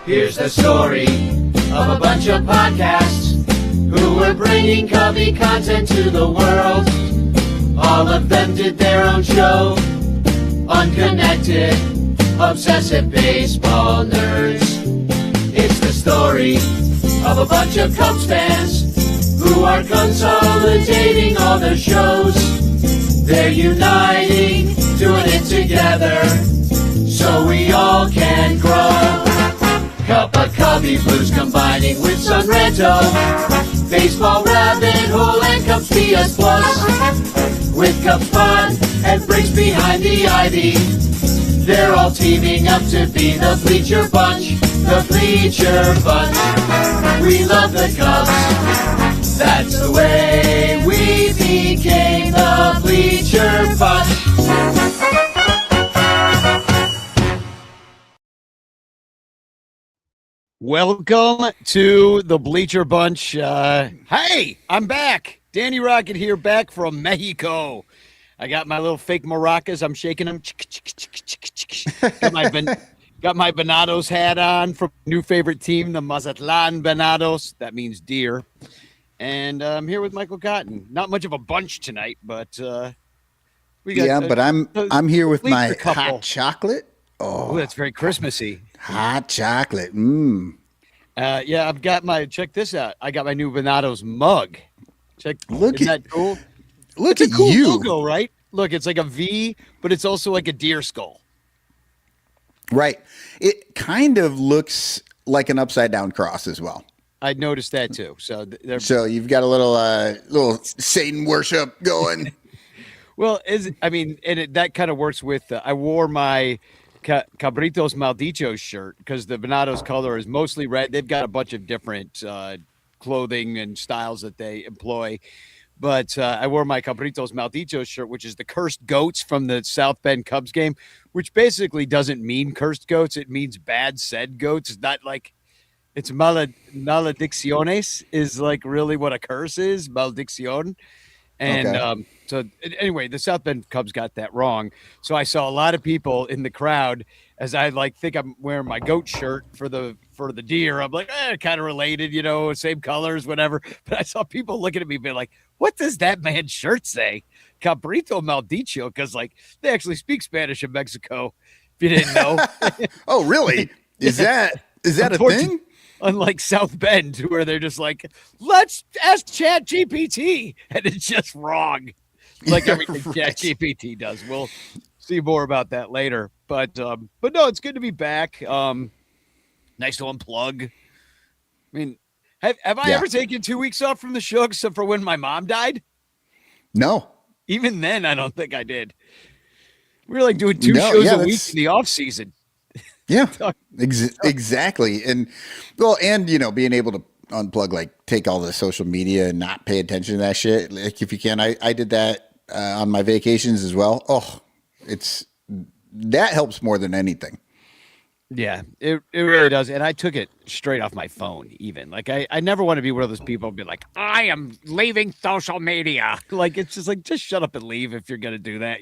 Here's the story of a bunch of podcasts who were bringing Cubby content to the world. All of them did their own show. Unconnected, obsessive baseball nerds. It's the story of a bunch of Cubs fans who are consolidating all their shows. They're uniting, doing it together, so we all can grow. Cup of Cubby Blues combining with Sunranto, baseball rabbit hole and Cubs PS Plus. With Cubs Pod and breaks behind the ivy, they're all teaming up to be the Bleacher Bunch, the Bleacher Bunch. We love the Cubs, that's the way we became the Bleacher Bunch. Welcome to the Bleacher Bunch. Hey, I'm back. Danny Rocket here, back from Mexico. I got my little fake maracas. I'm shaking them. Got my Venados hat on from new favorite team, the Mazatlan Venados. That means deer. And I'm here with Michael Cotton. Not much of a bunch tonight, but we got. But I'm here with my couple. hot chocolate. Oh, that's very Christmassy. Hot chocolate. Yeah, I've got my. Check this out. I got my new Venados mug. Isn't that cool? Look It's at a cool you. logo, right? Look, it's like a V, but it's also like a deer skull. Right. It kind of looks like an upside down cross as well. I noticed that too. So So you've got a little Satan worship going. well, that kind of works with. I wore my Cabritos Maldichos shirt because the Venados color is mostly red. They've got a bunch of different clothing and styles that they employ. But I wore my Cabritos Maldichos shirt, which is the cursed goats from the South Bend Cubs game, which basically doesn't mean cursed goats. It means bad said goats. It's not like it's maledicciones is like really what a curse is, maldición. And Okay. So anyway, the South Bend Cubs got that wrong. So I saw a lot of people in the crowd as I think I'm wearing my goat shirt for the deer. I'm like, kind of related, same colors, whatever. But I saw people looking at me being like, what does that man's shirt say? Cabrito Maldicho, because they actually speak Spanish in Mexico, if you didn't know. Oh, really? Is that a thing? Unlike South Bend, where they're just like, let's ask Chat GPT, and it's just wrong. Like everything Right. Chat GPT does. We'll see more about that later. But no, it's good to be back. Nice to unplug. I mean, have I ever taken 2 weeks off from the show except for when my mom died? No. Even then, I don't think I did. We were doing two shows a week in the off season. Yeah, exactly. And being able to unplug, take all the social media and not pay attention to that shit. If you can, I did that on my vacations as well. Oh, that helps more than anything. Yeah, it really does. And I took it straight off my phone, even. I never want to be one of those people who be like, I am leaving social media. It's just shut up and leave if you're going to do that,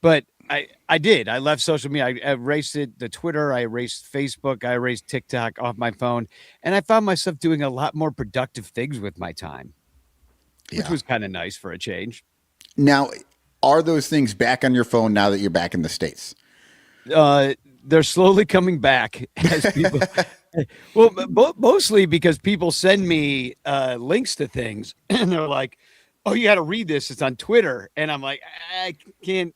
But I did. I left social media. I erased the Twitter. I erased Facebook. I erased TikTok off my phone. And I found myself doing a lot more productive things with my time, which was kind of nice for a change. Now, are those things back on your phone now that you're back in the States? They're slowly coming back as people. Well, mostly because people send me links to things and they're like, oh, you got to read this. It's on Twitter. And I'm like, I can't.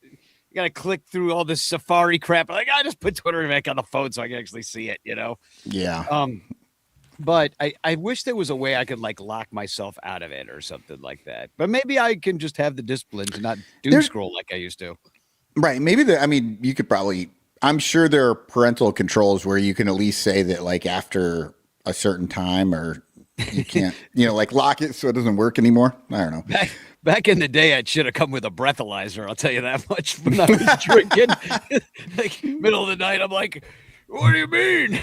Got to click through all this Safari crap. I just put Twitter back on the phone so I can actually see it, Yeah. But I wish there was a way I could lock myself out of it or something like that. But maybe I can just have the discipline to not doom scroll like I used to. Right. Maybe you could probably, I'm sure there are parental controls where you can at least say that after a certain time or you can't, lock it so it doesn't work anymore. I don't know. Back in the day, I should have come with a breathalyzer. I'll tell you that much. When I was drinking, middle of the night, I'm like, "What do you mean?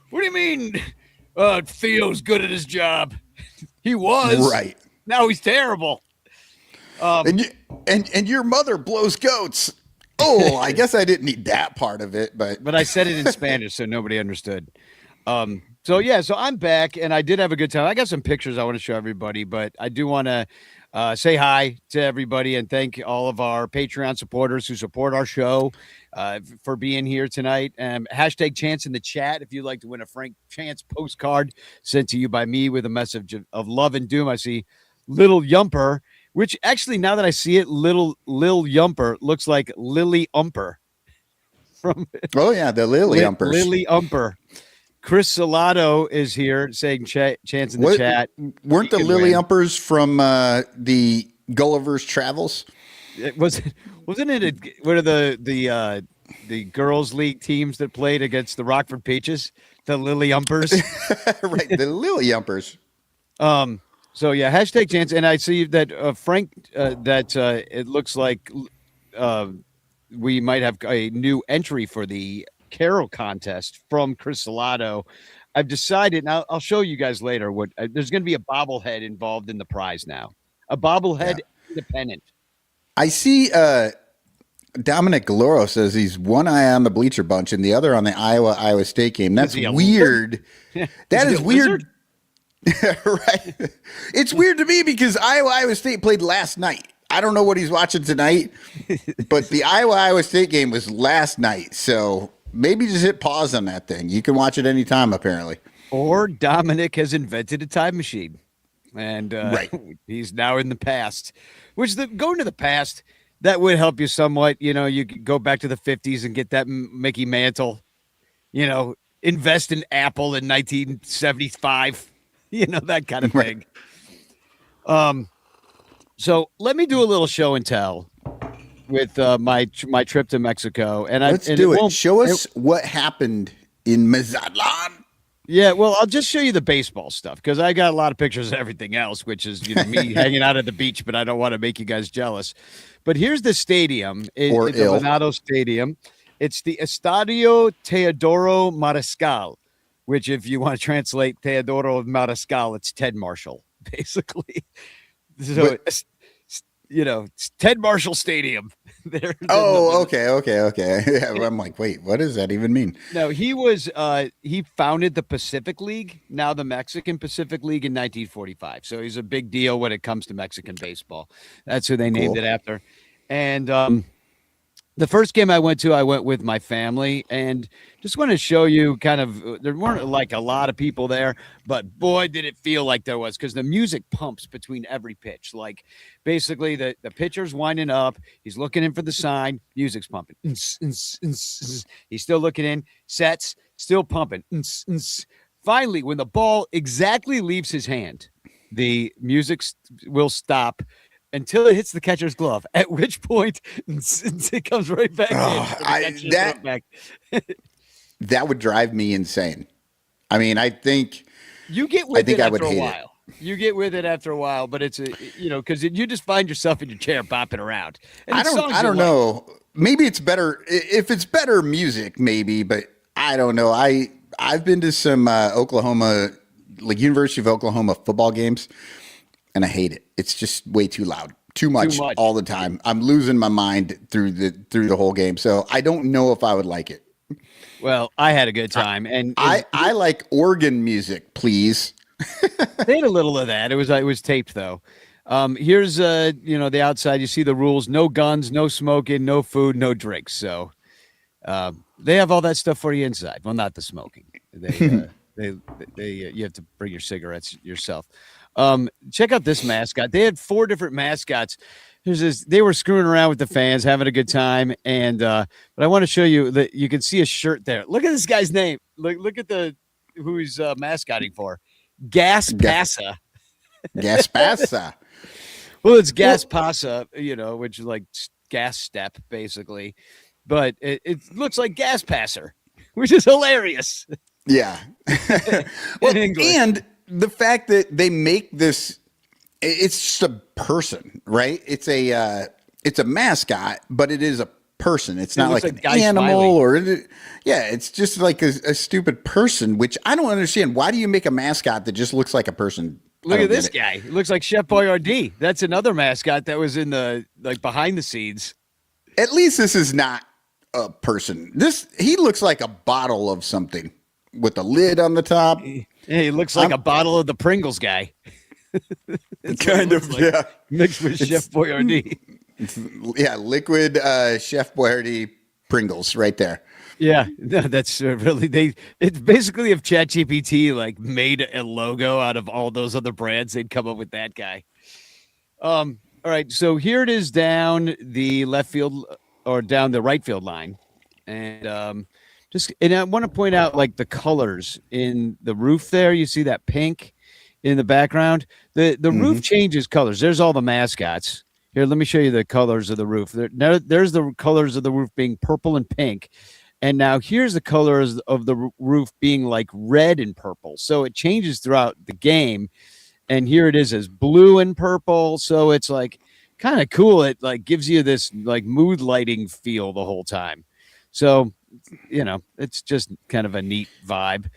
What do you mean? Theo's good at his job. He was right. Now he's terrible." And your mother blows goats. Oh, I guess I didn't need that part of it, but I said it in Spanish, so nobody understood. So yeah, so I'm back, and I did have a good time. I got some pictures I want to show everybody, but I do want to say hi to everybody and thank all of our Patreon supporters who support our show for being here tonight. Hashtag Chance in the chat if you'd like to win a Frank Chance postcard sent to you by me with a message of love and doom. I see Little Yumper, which actually, now that I see it, Lil Yumper looks like Lily Umper from. Oh yeah, the Lily Umpers. Lily Umper. Chris Salato is here saying Chance in the chat. Weren't the Lily Umpers from the Gulliver's Travels? Wasn't it one of the girls' league teams that played against the Rockford Peaches? The Lily Umpers, right? The Lily Umpers. So yeah, hashtag Chance, and I see that Frank it looks like we might have a new entry for the Carol contest from Chris Salato. I've decided, and I'll show you guys later what there's going to be a bobblehead involved in the prize now. A bobblehead independent. I see Dominic Galoro says he's one eye on the Bleacher Bunch and the other on the Iowa State game. That's weird. That is weird. Right. It's weird to me because Iowa State played last night. I don't know what he's watching tonight, but the Iowa State game was last night. So maybe just hit pause on that thing. You can watch it anytime, apparently. Or Dominic has invented a time machine, and he's now in the past. Which going to the past, that would help you somewhat. You know, you could go back to the 50s and get that Mickey Mantle. You know, invest in Apple in 1975. You know, that kind of thing. Right. So let me do a little show and tell with my trip to Mexico, and let's do it. Show us what happened in Mazatlan. Yeah, well, I'll just show you the baseball stuff because I got a lot of pictures of everything else, which is me hanging out at the beach, but I don't want to make you guys jealous. But here's the stadium, it's the Venado Stadium. It's the Estadio Teodoro Mariscal, which, if you want to translate Teodoro Mariscal, it's Ted Marshall, basically. So, it's Ted Marshall Stadium. Okay. Yeah, I'm like, wait, what does that even mean? No, he founded the Pacific League, now the Mexican Pacific League, in 1945. So he's a big deal when it comes to Mexican baseball. That's who they named it after. And the first game I went with my family, and just want to show you there weren't like a lot of people there, but boy, did it feel like there was, because the music pumps between every pitch. Like basically the pitcher's winding up, he's looking in for the sign, music's pumping. He's still looking in, sets, still pumping. Finally, when the ball exactly leaves his hand, the music will stop until it hits the catcher's glove, at which point it comes right back in. That would drive me insane. I mean, I think you get with it after a while. You get with it after a while, but it's because you just find yourself in your chair bopping around. And I don't know. Maybe it's better if it's better music, maybe, but I don't know. I've been to some Oklahoma, like University of Oklahoma football games, and I hate it. It's just way too loud, too much all the time. I'm losing my mind through the whole game. So I don't know if I would like it. Well, I had a good time, and I like organ music, please. They had a little of that. It was taped though. Here's the outside. You see the rules: no guns, no smoking, no food, no drinks. So they have all that stuff for you inside. Well, not the smoking. They you have to bring your cigarettes yourself. Check out this mascot. They had 4 different mascots. They were screwing around with the fans, having a good time. And but I want to show you that you can see a shirt there. Look at this guy's name. Look at who he's mascotting for. Gas Pasa. Gas Pasa. Well, it's Gas Pasa, which is like gas step, basically. But it looks like Gas Passer, which is hilarious. Yeah. Well, and the fact that they make this, it's just a person, right? It's a mascot, but it is a person. It's not like an animal it's just like a stupid person, which I don't understand. Why do you make a mascot that just looks like a person? Look at this guy. It looks like Chef Boyardee. That's another mascot that was in the behind the scenes. At least this is not a person. He looks like a bottle of something with a lid on the top. Yeah, he looks like a bottle of the Pringles guy. Kind of, like, yeah. Mixed with Chef Boyardee. Yeah, liquid Chef Boyardee Pringles right there. Yeah, no, that's really it's basically if ChatGPT like made a logo out of all those other brands, they'd come up with that guy. All right, so here it is down the left field or down the right field line, and and I want to point out like the colors in the roof there. You see that pink in the background. The roof changes colors. There's all the mascots. Here, let me show you the colors of the roof. There's the colors of the roof being purple and pink. And now here's the colors of the roof being like red and purple. So it changes throughout the game. And here it is as blue and purple. So it's like kind of cool. It like gives you this like mood lighting feel the whole time. So, it's just kind of a neat vibe.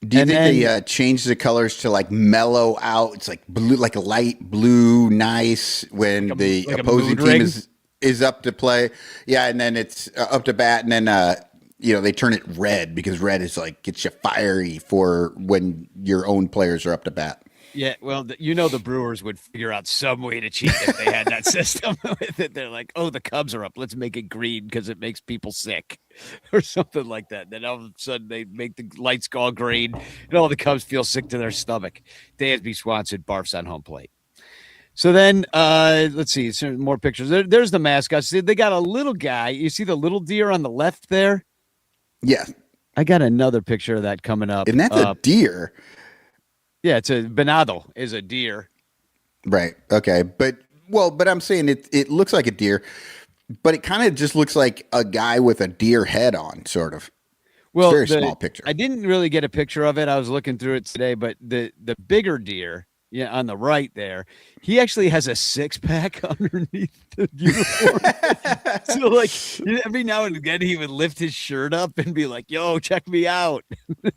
Do you think they change the colors to like mellow out? It's like blue, like a light blue, nice when the opposing team is up to play. Yeah. And then it's up to bat. And then, they turn it red because red is like gets you fiery for when your own players are up to bat. Yeah, well, the Brewers would figure out some way to cheat if they had that system with it. They're like, oh, the Cubs are up. Let's make it green because it makes people sick or something like that. Then all of a sudden they make the lights go all green and all the Cubs feel sick to their stomach. Dansby Swanson barfs on home plate. So then, let's see, some more pictures. There's the mascots. They got a little guy. You see the little deer on the left there? Yeah. I got another picture of that coming up. And that's a deer. Yeah, it's a venado is a deer. Right. Okay. But I'm saying it looks like a deer, but it kind of just looks like a guy with a deer head on, sort of. Well, it's a very small picture. I didn't really get a picture of it. I was looking through it today, but the bigger deer, on the right there, he actually has a 6-pack underneath the uniform. So like every now and again he would lift his shirt up and be like, yo, check me out.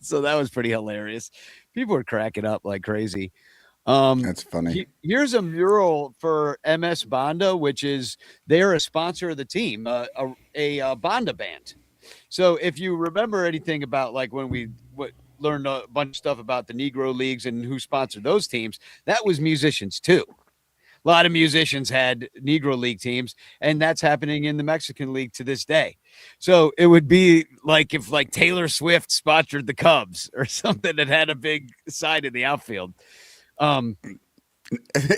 So that was pretty hilarious. People were cracking up like crazy. That's funny. Here's a mural for MS Banda, which is they're a sponsor of the team, a Banda band. So if you remember anything about like when we learned a bunch of stuff about the Negro Leagues and who sponsored those teams, that was musicians too. A lot of musicians had Negro League teams, and that's happening in the Mexican League to this day. So it would be like if like Taylor Swift sponsored the Cubs or something that had a big side in the outfield. And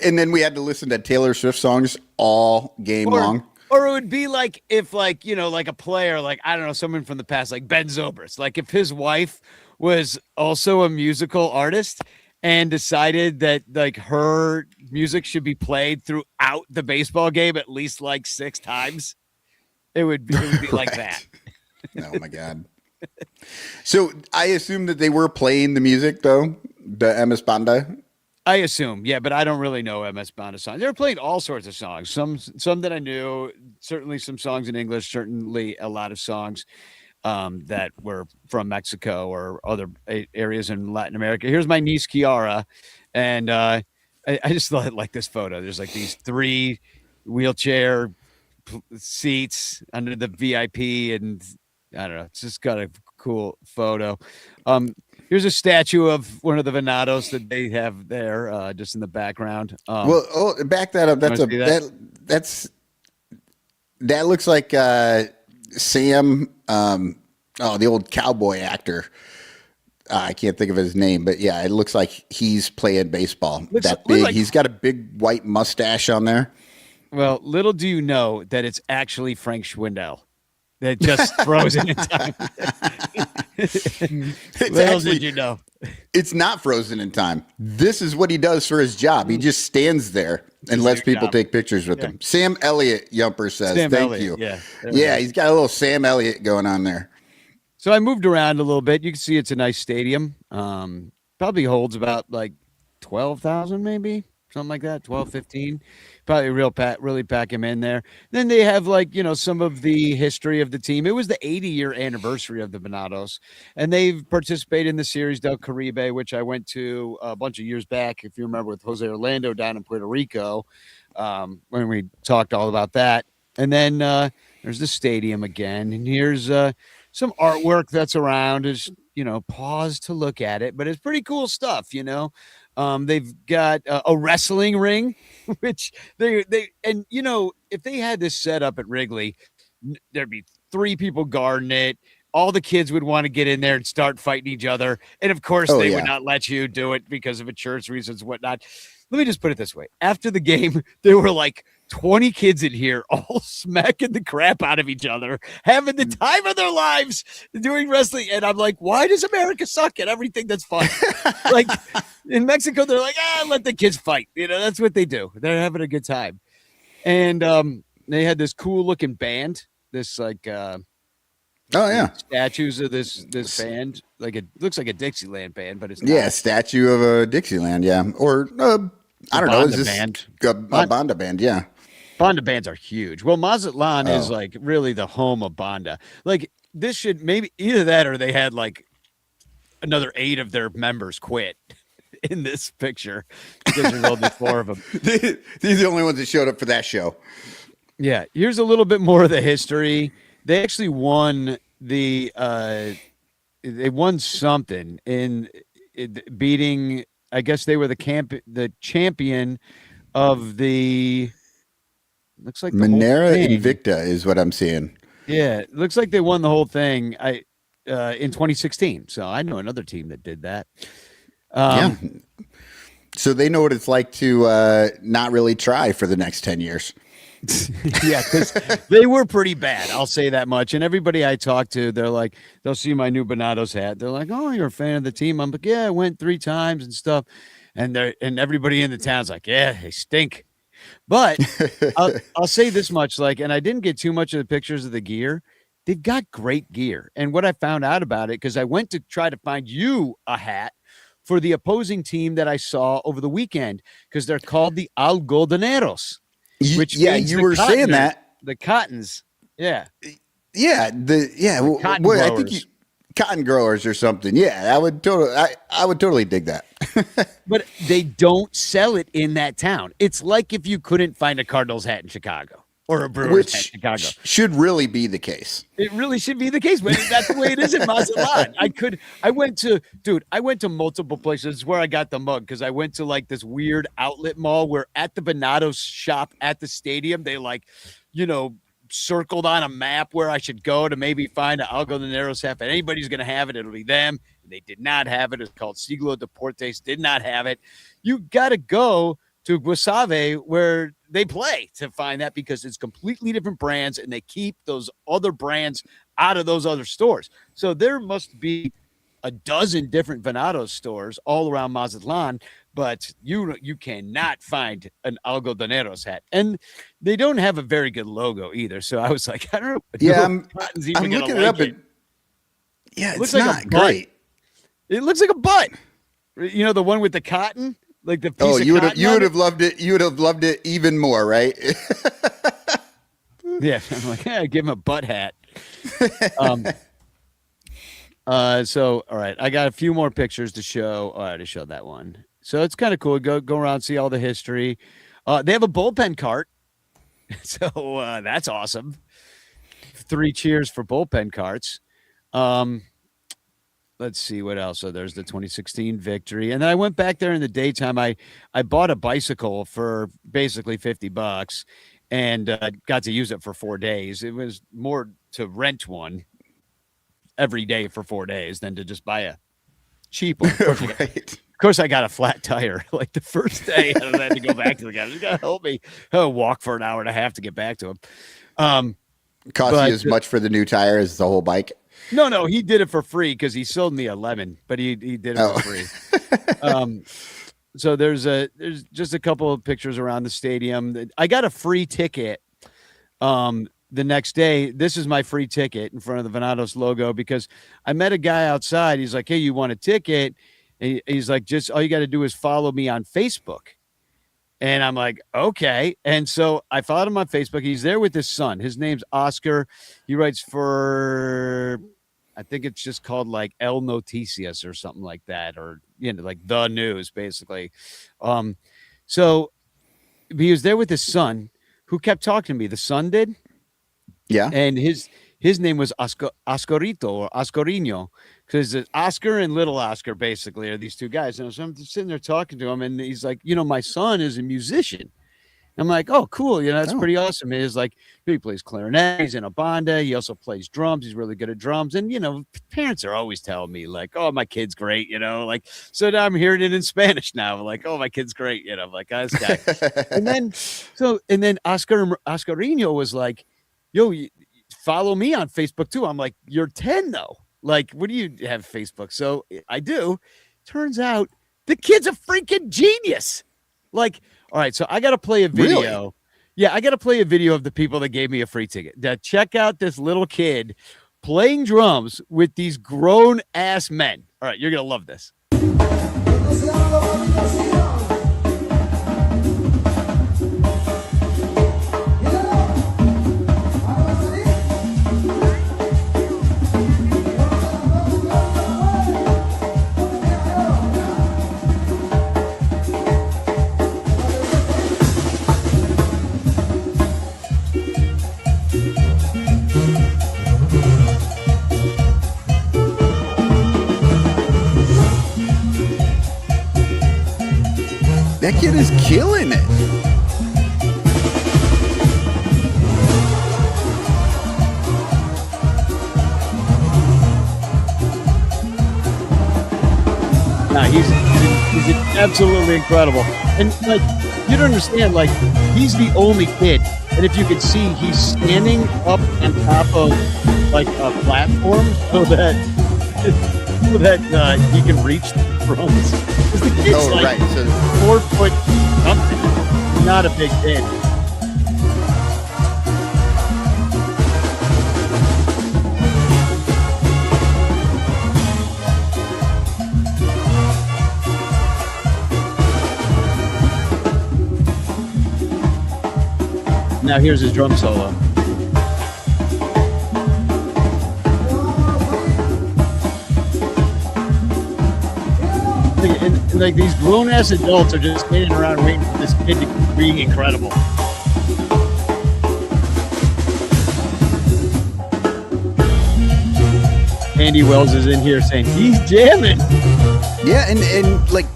then we had to listen to Taylor Swift songs all game long. Or it would be like if like, like a player, like, I don't know, someone from the past, like Ben Zobrist, like if his wife was also a musical artist and decided that like her music should be played throughout the baseball game at least like 6 times. It would be like that. Oh my God. So I assume that they were playing the music though, the MS Banda. I assume, yeah, but I don't really know MS Banda songs. They were playing all sorts of songs. Some that I knew, certainly some songs in English, certainly a lot of songs that were from Mexico or other areas in Latin America. Here's my niece Kiara, and I just like this photo. There's like these 3 wheelchair seats under the VIP, and I don't know. It's just got a cool photo. Here's a statue of one of the venados that they have there, just in the background. Back that up. That looks like Sam. The old cowboy actor. I can't think of his name, but yeah, it looks like he's playing baseball. He's got a big white mustache on there. Well, little do you know that it's actually Frank Schwindel. That just frozen in time. Little did you know. It's not frozen in time. This is what he does for his job. He just stands there and lets people take pictures with him. Sam Elliott, Yumper says. Thank you. Yeah, he's got a little Sam Elliott going on there. So I moved around a little bit. You can see it's a nice stadium. Probably holds about like 12,000 maybe. Something like that, 12, 15. Probably really pack him in there. Then they have like, some of the history of the team. It was the 80-year anniversary of the Venados, and they've participated in the Series del Caribe, which I went to a bunch of years back, if you remember, with Jose Orlando down in Puerto Rico, when we talked all about that. And then There's the stadium again, and here's some artwork that's around. Is pause to look at it, but it's pretty cool stuff. They've got a wrestling ring, which they and if they had this set up at Wrigley, there'd be 3 people guarding it. All the kids would want to get in there and start fighting each other, and of course they would not let you do it because of insurance reasons, whatnot. Let me just put it this way: after the game, there were like 20 kids in here all smacking the crap out of each other, having the time of their lives doing wrestling. And I'm like, why does America suck at everything that's fun? Like in Mexico, they're like, let the kids fight. That's what they do. They're having a good time. And they had this cool looking band, this like statues of this band. Like it looks like a Dixieland band, but it's not. Yeah, statue of a Dixieland, yeah. Or I don't know, is this band. A Banda band, yeah. Banda bands are huge. Well, Mazatlan is like really the home of Banda. Like this should maybe either that or they had like another 8 of their members quit in this picture because there's only 4 of them. These are the only ones that showed up for that show. Yeah. Here's a little bit more of the history. They actually won they won something in beating, I guess they were the champion of the looks like Minera Invicta is what I'm seeing. Yeah, it looks like they won the whole thing in 2016. So I know another team that did that. Yeah. So they know what it's like to not really try for the next 10 years. Yeah, because they were pretty bad. I'll say that much. And everybody I talk to, they're like, they'll see my new Bonatos hat. They're like, "Oh, you're a fan of the team?" I'm like, "Yeah, I went 3 times and stuff." And everybody in the town's like, "Yeah, they stink." But I'll say this much, and I didn't get too much of the pictures of the gear. They've got great gear. And what I found out about it, because I went to try to find you a hat for the opposing team that I saw over the weekend, because they're called the Algodoneros. Which you were saying that. The Cottons. Yeah. Yeah. I think cotton growers or something. Yeah, I would totally dig that. But they don't sell it in that town. It's like if you couldn't find a Cardinals hat in Chicago or a Brewers hat in Chicago. Should really be the case. It really should be the case, but that's the way it is in Mazatlan. I went to multiple places where I got the mug, because I went to like this weird outlet mall where at the Bonatos shop at the stadium, they circled on a map where I should go to maybe find an Algodoneros hat. If anybody's going to have it, it'll be them. They did not have it. It's called Siglo Deportes. Did not have it. You got to go to Guasave where they play to find that, because it's completely different brands and they keep those other brands out of those other stores. So there must be a dozen different Venados stores all around Mazatlan, but you cannot find an Algodoneros hat, and they don't have a very good logo either. So I was like, I don't know. Yeah, I'm looking it up. Yeah, it's not great. It looks like a butt. The one with the cotton, like the piece of you would have loved it. You would have loved it even more, right? Yeah, I'm like, give him a butt hat. So all right, I got a few more pictures to show. I already showed that one. So it's kind of cool. Go around, see all the history. They have a bullpen cart. So that's awesome. 3 cheers for bullpen carts. Let's see what else. So there's the 2016 victory. And then I went back there in the daytime. I bought a bicycle for basically $50 and got to use it for 4 days. It was more to rent one every day for 4 days than to just buy a cheap one. Right. Of course, I got a flat tire like the first day. I had to go back to the guy. He's got to help me walk for an hour and a half to get back to him. Cost you as much for the new tire as the whole bike? No, he did it for free because he sold me a lemon, but he did it for free. So there's just a couple of pictures around the stadium. I got a free ticket the next day. This is my free ticket in front of the Venados logo, because I met a guy outside. He's like, "Hey, you want a ticket?" And he's like, "Just all you got to do is follow me on Facebook." And I'm like, okay. And so I followed him on Facebook. He's there with his son. His name's Oscar. He writes for, I think it's just called like El Noticias or something like that, or, like the news, basically. So he was there with his son, who kept talking to me. The son did. Yeah. and his name was Oscarito or Oscarino, because Oscar and Little Oscar basically are these two guys. And so I'm just sitting there talking to him, and he's like, my son is a musician. I'm like, oh, cool. That's Oh. pretty awesome. He's like, he plays clarinet. He's in a banda. He also plays drums. He's really good at drums. And, parents are always telling me like, oh, my kid's great, like, so now I'm hearing it in Spanish now. I'm like, oh, my kid's great. I'm like, oh, this guy. and then Oscarino was like, yo, follow me on Facebook too. I'm like, you're 10 though. Like, what do you have Facebook? So I do. Turns out the kid's a freaking genius. Like, all right, so I got to play a video. Really? Yeah, I got to play a video of the people that gave me a free ticket. Now, check out this little kid playing drums with these grown ass men. All right, you're going to love this. That kid is killing it. Nah, he's absolutely incredible. And like, you don't understand, like, he's the only kid. And if you could see, he's standing up on top of like a platform so that he can reach the drums. Because the kid's right. So 4 foot something, not a big kid. Now here's his drum solo. And like these grown-ass adults are just standing around waiting for this kid to be incredible. Andy Wells is in here saying he's jamming. yeah, and like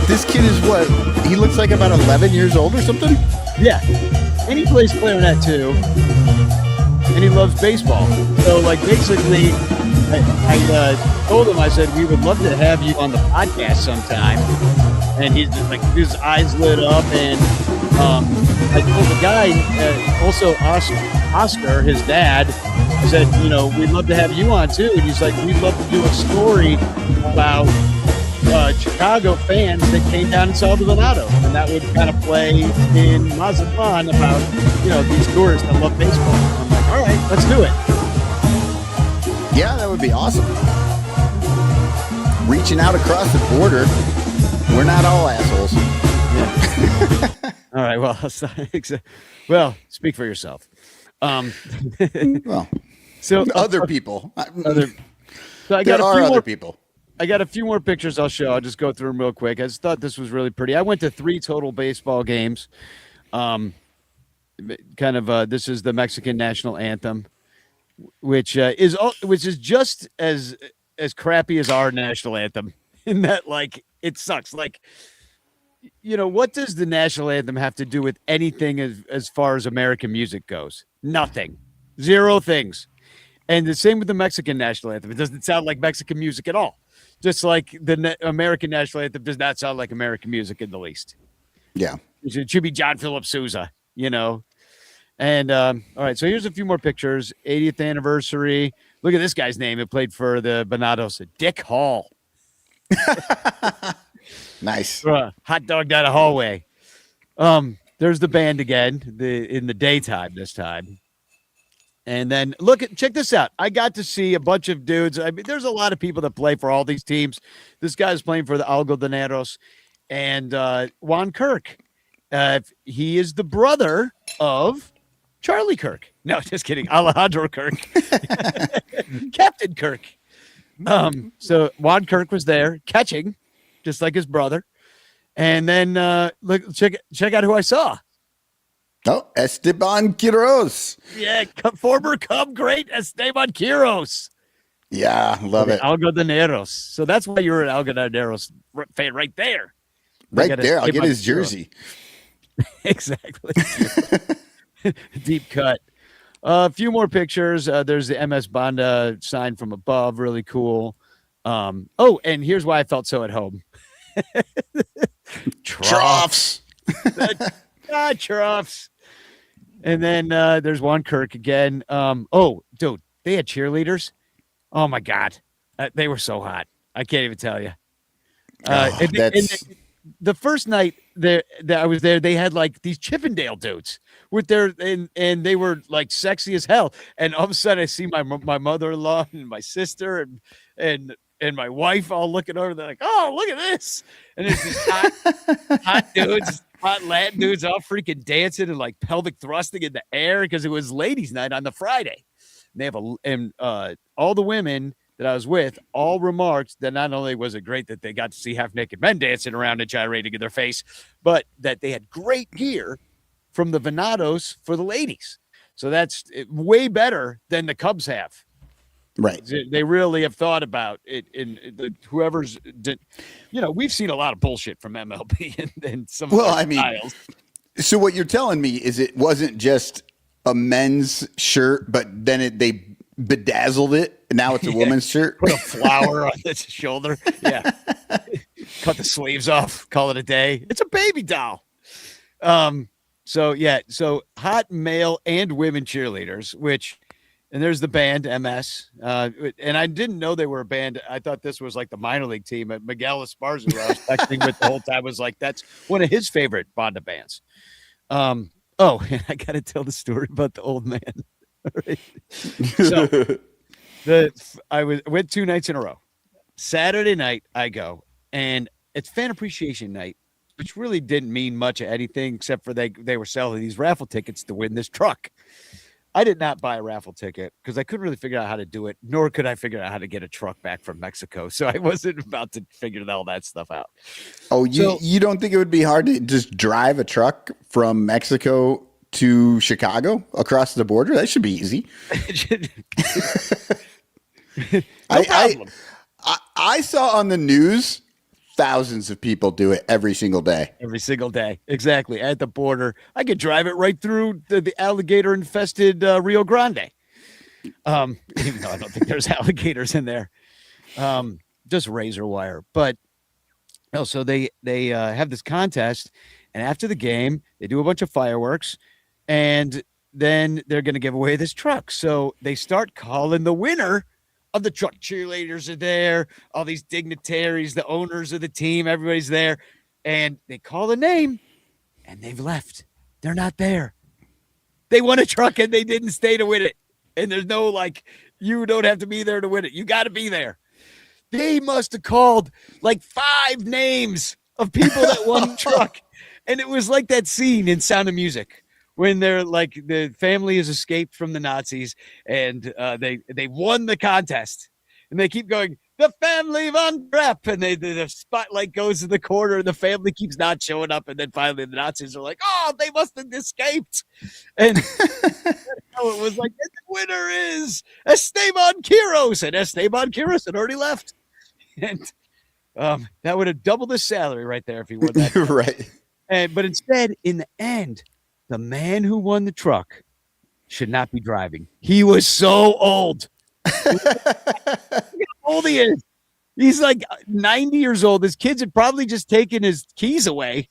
this kid is what? He looks like about 11 years old or something? Yeah. And he plays clarinet too. And he loves baseball. So like basically I told him, I said, we would love to have you on the podcast sometime. And he's just like, his eyes lit up. And I told the guy, also Oscar, his dad, I said, we'd love to have you on too. And he's like, we'd love to do a story about Chicago fans that came down and saw the Venado. And that would kind of play in Mazatlan about, these tourists that love baseball. I'm like, all right, let's do it. Yeah, that would be awesome. Reaching out across the border. We're not all assholes. Yeah. All right. Well, speak for yourself. Well, so other people. So I got there a are few other more people. I got a few more pictures I'll show. I'll just go through them real quick. I just thought this was really pretty. I went to 3 total baseball games. This is the Mexican national anthem, which is just as crappy as our national anthem in that, like, it sucks. Like, what does the national anthem have to do with anything as far as American music goes? Nothing. 0 things. And the same with the Mexican national anthem. It doesn't sound like Mexican music at all. Just like the American national anthem does not sound like American music in the least. Yeah. It should be John Philip Sousa, And all right, so here's a few more pictures. 80th anniversary. Look at this guy's name. It played for the Venados. Dick Hall. Nice. Hot dog down a hallway. There's the band again, in the daytime this time. And then check this out. I got to see a bunch of dudes. I mean, there's a lot of people that play for all these teams. This guy's playing for the Algodoneros and Juan Kirk. He is the brother of Charlie Kirk. No, just kidding. Alejandro Kirk. Captain Kirk. So Juan Kirk was there catching, just like his brother. And then check out who I saw. Oh, Esteban Quiroz. Yeah, former Cub great Esteban Quiroz. Yeah, love it. Algodoneros. So that's why you're an Algodoneros fan right there. Right there. I'll get his jersey. Exactly. Deep cut. A few more pictures. There's the MS Banda sign from above. Really cool. Oh, and here's why I felt so at home. Troughs. Troughs. And then there's Juan Kirk again. Oh, dude, they had cheerleaders. Oh, my God. They were so hot. I can't even tell you. The first night that I was there, they had like these Chippendale dudes with their and they were like sexy as hell. And all of a sudden, I see my mother-in-law and my sister and my wife all looking over. They're like, "Oh, look at this!" And it's these hot dudes, hot Latin dudes, all freaking dancing and like pelvic thrusting in the air because it was ladies' night on the Friday. And they have all the women that I was with all remarked that not only was it great that they got to see half-naked men dancing around and gyrating in their face, but that they had great gear from the Venados for the ladies. So that's way better than the Cubs have. Right. They really have thought about it whoever's did, we've seen a lot of bullshit from MLB and some of their styles. So what you're telling me is it wasn't just a men's shirt, but then they bedazzled it. And now it's a woman's shirt. Put a flower on its shoulder. Yeah. Cut the sleeves off. Call it a day. It's a baby doll. So hot male and women cheerleaders, and there's the band MS. And I didn't know they were a band. I thought this was like the minor league team. Miguel Esparza, who I was texting with the whole time, was like, that's one of his favorite Banda bands. And I got to tell the story about the old man. Right. So I went 2 nights in a row. Saturday night I go, and it's fan appreciation night, which really didn't mean much of anything except for they were selling these raffle tickets to win this truck. I did not buy a raffle ticket because I couldn't really figure out how to do it, nor could I figure out how to get a truck back from Mexico. So I wasn't about to figure all that stuff out. Oh, you don't think it would be hard to just drive a truck from Mexico to Chicago across the border? That should be easy. I saw on the news thousands of people do it every single day. Every single day. Exactly. At the border. I could drive it right through the alligator infested Rio Grande. Even though I don't think there's alligators in there. Just razor wire. But so they have this contest, and after the game, they do a bunch of fireworks. And then they're going to give away this truck. So they start calling the winner of the truck. Cheerleaders are there. All these dignitaries, the owners of the team, everybody's there. And they call the name, and they've left. They're not there. They won a truck, and they didn't stay to win it. And there's no, you don't have to be there to win it. You got to be there. They must have called 5 names of people that won the truck. And it was like that scene in Sound of Music, when they're the family has escaped from the Nazis and they won the contest, and they keep going, the family von Trapp, and the spotlight goes to the corner and the family keeps not showing up, and then finally the Nazis are like, oh, they must have escaped, and it was like, the winner is Esteban Quiroz, and Esteban Quiroz had already left, and that would have doubled his salary right there if he won that. Right. But instead, in the end, the man who won the truck should not be driving. He was so old. Look how old he is. He's 90 years old. His kids had probably just taken his keys away,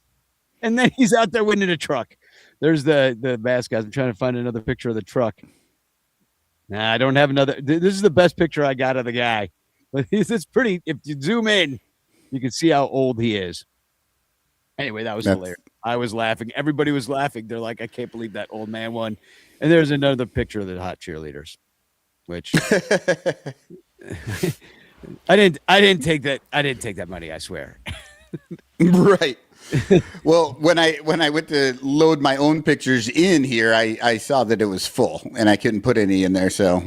and then he's out there winning a truck. There's the mascot. I'm trying to find another picture of the truck. Nah, I don't have another. This is the best picture I got of the guy. But it's pretty. If you zoom in, you can see how old he is. Anyway, that was hilarious. I was laughing. Everybody was laughing. They're like, I can't believe that old man won. And there's another picture of the hot cheerleaders, which I didn't take that money, I swear. Right. Well, when I went to load my own pictures in here, I saw that it was full and I couldn't put any in there. So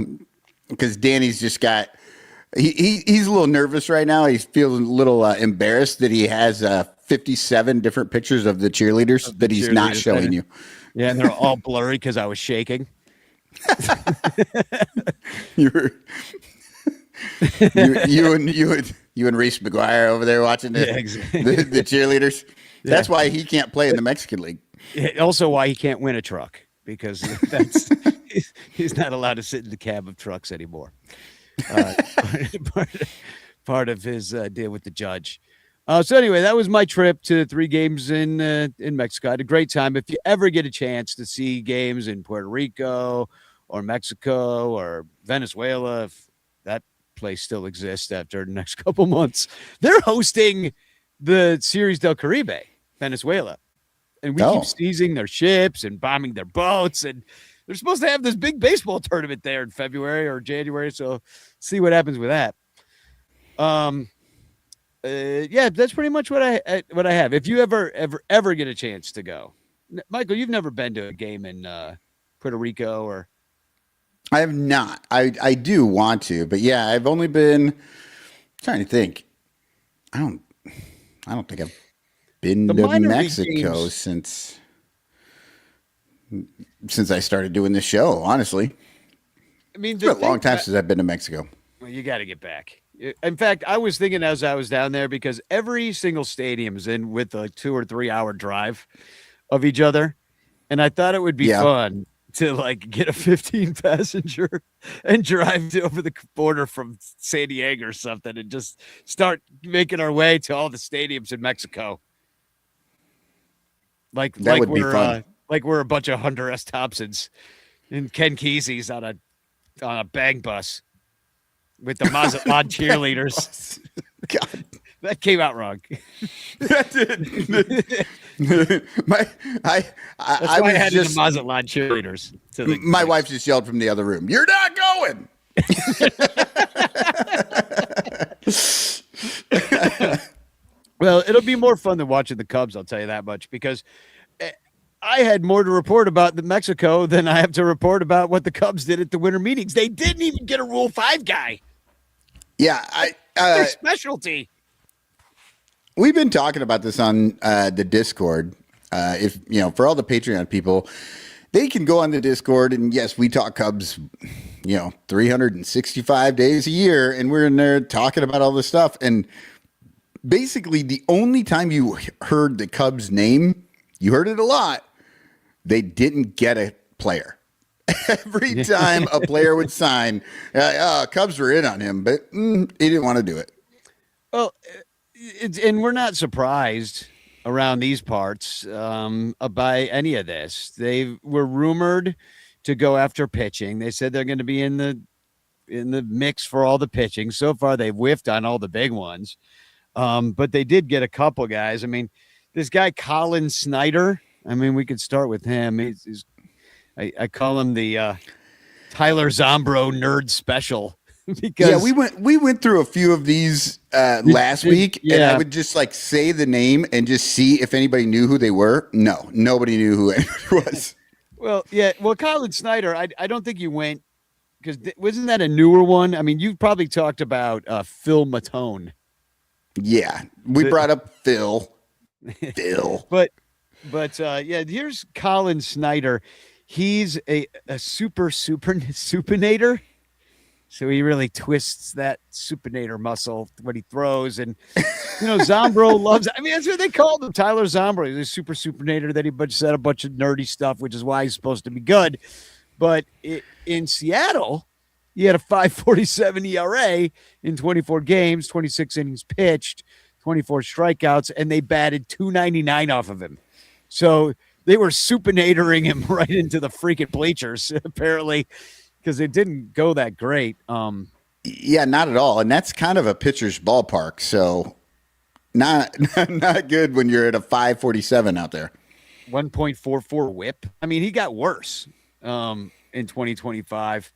because Danny's just he's a little nervous right now. He's feeling a little embarrassed that he has 57 different pictures of the cheerleaders that he's not showing you. Yeah, and they're all blurry because I was shaking. you and Reese McGuire over there watching the cheerleaders. That's why he can't play in the Mexican League. Also, why he can't win a truck, because he's not allowed to sit in the cab of trucks anymore. Part of his deal with the judge. So anyway, that was my trip to 3 games in Mexico. I had a great time. If you ever get a chance to see games in Puerto Rico or Mexico or Venezuela, if that place still exists after the next couple months, they're hosting the Series del Caribe, Venezuela. And we keep seizing their ships and bombing their boats. And they're supposed to have this big baseball tournament there in February or January. So see what happens with that. Yeah, that's pretty much what I have. If you ever get a chance to go, Michael, you've never been to a game in Puerto Rico or? I have not. I do want to, but yeah, I've only been trying to think. I don't think I've been to Mexico since I started doing this show. Honestly, I mean, it's been a long time since I've been to Mexico. Well, you got to get back. In fact, I was thinking as I was down there, because every single stadium is in with a 2 or 3 hour drive of each other. And I thought it would be fun to like get a 15 passenger and drive over the border from San Diego or something and just start making our way to all the stadiums in Mexico. Like would be fun. Like we're a bunch of Hunter S. Thompsons and Ken Kesey's on a bang bus with the Mazatlan cheerleaders. God, that came out wrong. That did. I had the Mazatlan cheerleaders. My wife just yelled from the other room, "You're not going." Well, it'll be more fun than watching the Cubs, I'll tell you that much, because I had more to report about Mexico than I have to report about what the Cubs did at the winter meetings. They didn't even get a Rule 5 guy. Yeah, their specialty. We've been talking about this on the Discord. If for all the Patreon people, they can go on the Discord, and yes, we talk Cubs, 365 days a year, and we're in there talking about all this stuff. And basically, the only time you heard the Cubs name, you heard it a lot, they didn't get a player. Every time a player would sign, Cubs were in on him, but he didn't want to do it. Well, and we're not surprised around these parts by any of this. They were rumored to go after pitching. They said they're going to be in the mix for all the pitching. So far, they've whiffed on all the big ones, but they did get a couple guys. I mean, this guy Colin Snyder. I mean, we could start with him. I call him the Tyler Zombro nerd special. Because we went through a few of these last week, and I would just like say the name and just see if anybody knew who they were. No, nobody knew who anybody was. Well, Colin Snyder, I don't think you went, because wasn't that a newer one? I mean, you've probably talked about Phil Matone. Yeah, we brought up Phil. But here's Colin Snyder. He's a supinator. So he really twists that supinator muscle when he throws. And, Zombro loves it. I mean, that's what they called him, Tyler Zombro. He's a supinator that he said a bunch of nerdy stuff, which is why he's supposed to be good. But in Seattle, he had a 5.47 ERA in 24 games, 26 innings pitched, 24 strikeouts, and they batted .299 off of him. So they were supinatoring him right into the freaking bleachers, apparently, because it didn't go that great. Yeah, not at all. And that's kind of a pitcher's ballpark. So not good when you're at a 5.47 out there. 1.44 whip. I mean, he got worse in 2025.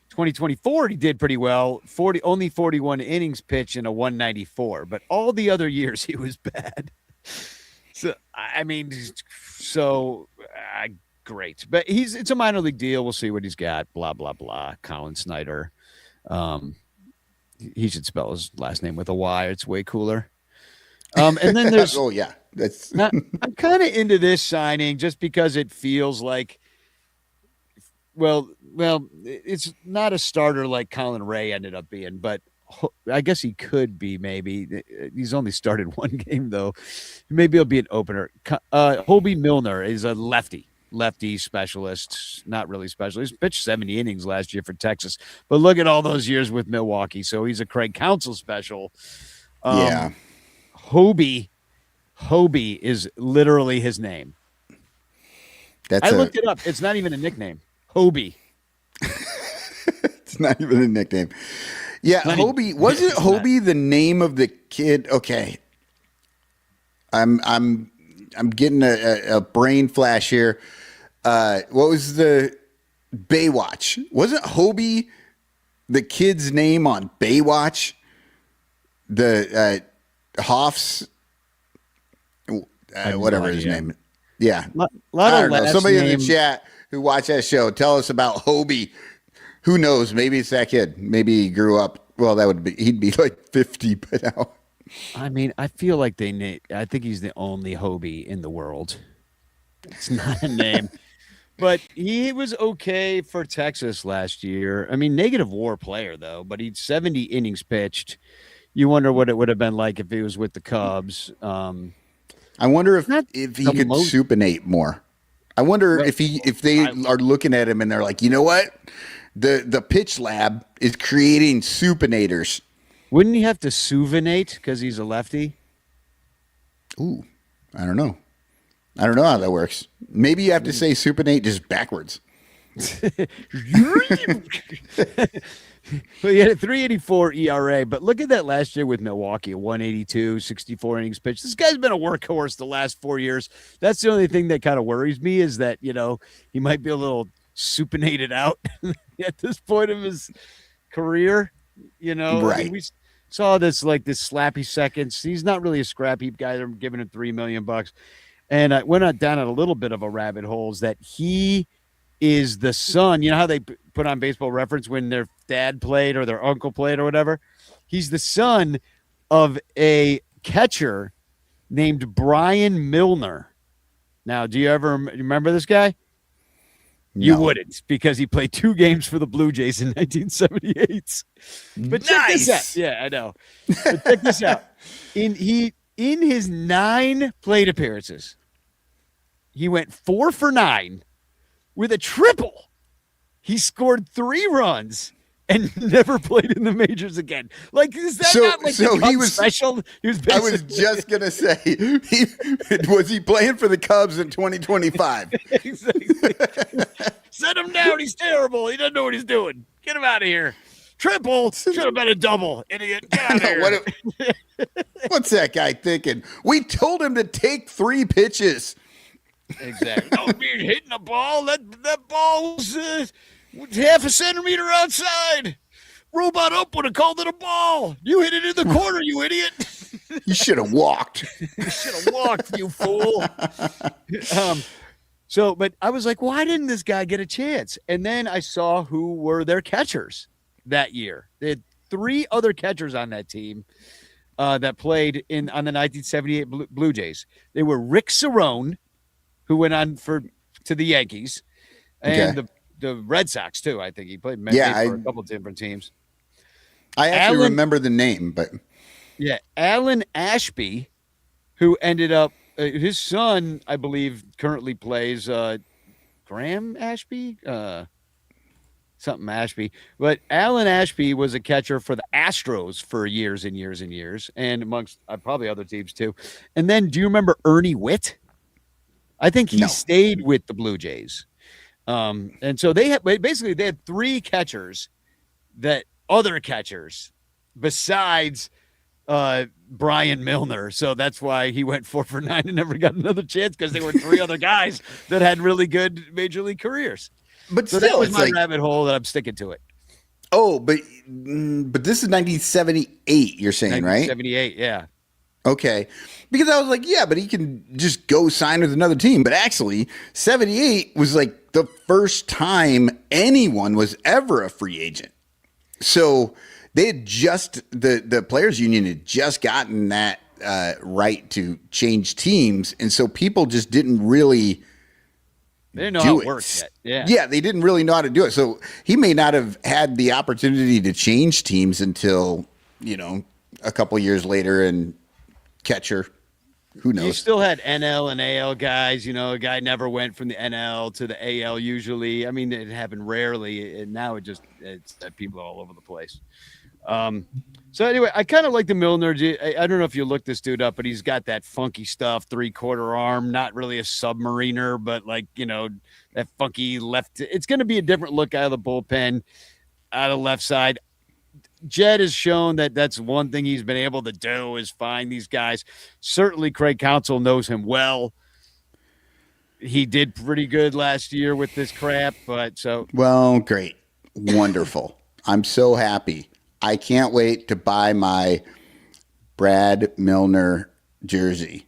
2024, he did pretty well. Only 41 innings pitched in a 194. But all the other years, he was bad. So, I mean, great. But it's a minor league deal. We'll see what he's got. Blah, blah, blah. Colin Snyder. He should spell his last name with a Y. It's way cooler. And then there's Oh yeah, that's I'm kind of into this signing just because it feels like, it's not a starter like Colin Ray ended up being, but I guess he could be. Maybe he's only started one game though. Maybe he'll be an opener. Hobie Milner is a lefty specialist, not really specialist. Pitched 70 innings last year for Texas, but look at all those years with Milwaukee. So he's a Craig Counsell special. yeah. Hobie is literally his name. I looked it up. It's not even a nickname. Hobie. It's not even a nickname. Yeah, Hobie. Wasn't Hobie the name of the kid? Okay. I'm getting a brain flash here. What was the Baywatch? Wasn't Hobie the kid's name on Baywatch? The Hoff's whatever his name. Yeah. I don't know. Somebody in the chat who watched that show, tell us about Hobie. Who knows? Maybe it's that kid. Maybe he grew up. Well, he'd be like 50 by now. I mean, I feel like I think he's the only Hobie in the world. It's not a name. But he was okay for Texas last year. I mean, negative WAR player, though, but he'd 70 innings pitched. You wonder what it would have been like if he was with the Cubs. I wonder if he could supinate more. I wonder if they are looking at him and they're like, you know what? The pitch lab is creating supinators. Wouldn't he have to suvinate because he's a lefty? Ooh, I don't know. I don't know how that works. Maybe you have to say supinate just backwards. Well, he had a 3.84 ERA, but look at that last year with Milwaukee, a 182, 64 innings pitched. This guy's been a workhorse the last 4 years. That's the only thing that kind of worries me is that, he might be a little supinated out at this point of his career. Right. I mean, we saw this slappy seconds. He's not really a scrap heap guy. They're giving him $3 million. And I went down a little bit of a rabbit hole is that he is the son. You know how they put on Baseball Reference when their dad played or their uncle played or whatever? He's the son of a catcher named Brian Milner. Now, do you ever remember this guy? No. You wouldn't, because he played 2 games for the Blue Jays in 1978. But check this out. Yeah, I know. But check this out. In his 9 plate appearances, he went 4 for 9 with a triple. He scored 3 runs and never played in the majors again. Like, is that not like he was special? I was just gonna say, was he playing for the Cubs in 2025? Exactly. Set him down. He's terrible. He doesn't know what he's doing. Get him out of here. Triple should have been a double. Idiot. Get out of here. What's that guy thinking? We told him to take 3 pitches. Exactly. Don't be hitting the ball. That ball was half a centimeter outside. Robot Up would have called it a ball. You hit it in the corner, you idiot. You should have walked. You should have walked, you fool. But I was like, why didn't this guy get a chance? And then I saw who were their catchers that year. They had 3 other catchers on that team that played on the 1978 Blue Jays. They were Rick Cerrone, who went on to the Yankees, and the Red Sox too. I think he played for a couple of different teams. I actually remember the name, but Alan Ashby, who ended up his son, I believe, currently plays Graham Ashby, something Ashby. But Alan Ashby was a catcher for the Astros for years and years and years, and amongst probably other teams too. And then, do you remember Ernie Witt? I think he stayed with the Blue Jays. And so they had 3 catchers, other catchers besides Brian Milner. So that's why he went 4 for 9 and never got another chance, because there were 3 other guys that had really good major league careers. But so still, that was my rabbit hole that I'm sticking to it. Oh, but this is 1978, you're saying, right? 1978, yeah. Okay. Because I was like, yeah, but he can just go sign with another team. But actually, 78 was like the first time anyone was ever a free agent. So they had the players union had just gotten that right to change teams, and so people just didn't really. They didn't know how it worked yet. Yeah, they didn't really know how to do it. So he may not have had the opportunity to change teams until, a couple years later and catcher. Who knows? You still had NL and AL guys. A guy never went from the NL to the AL usually. I mean, it happened rarely, and now it's people all over the place. So anyway, I kind of like the Milner. I don't know if you looked this dude up, but he's got that funky stuff, 3/4 arm, not really a submariner, but that funky left. It's going to be a different look out of the bullpen, out of left side. Jed has shown that that's one thing he's been able to do is find these guys. Certainly Craig Counsell knows him well. He did pretty good last year with this crap, Well, great. Wonderful. I'm so happy. I can't wait to buy my Brad Milner jersey.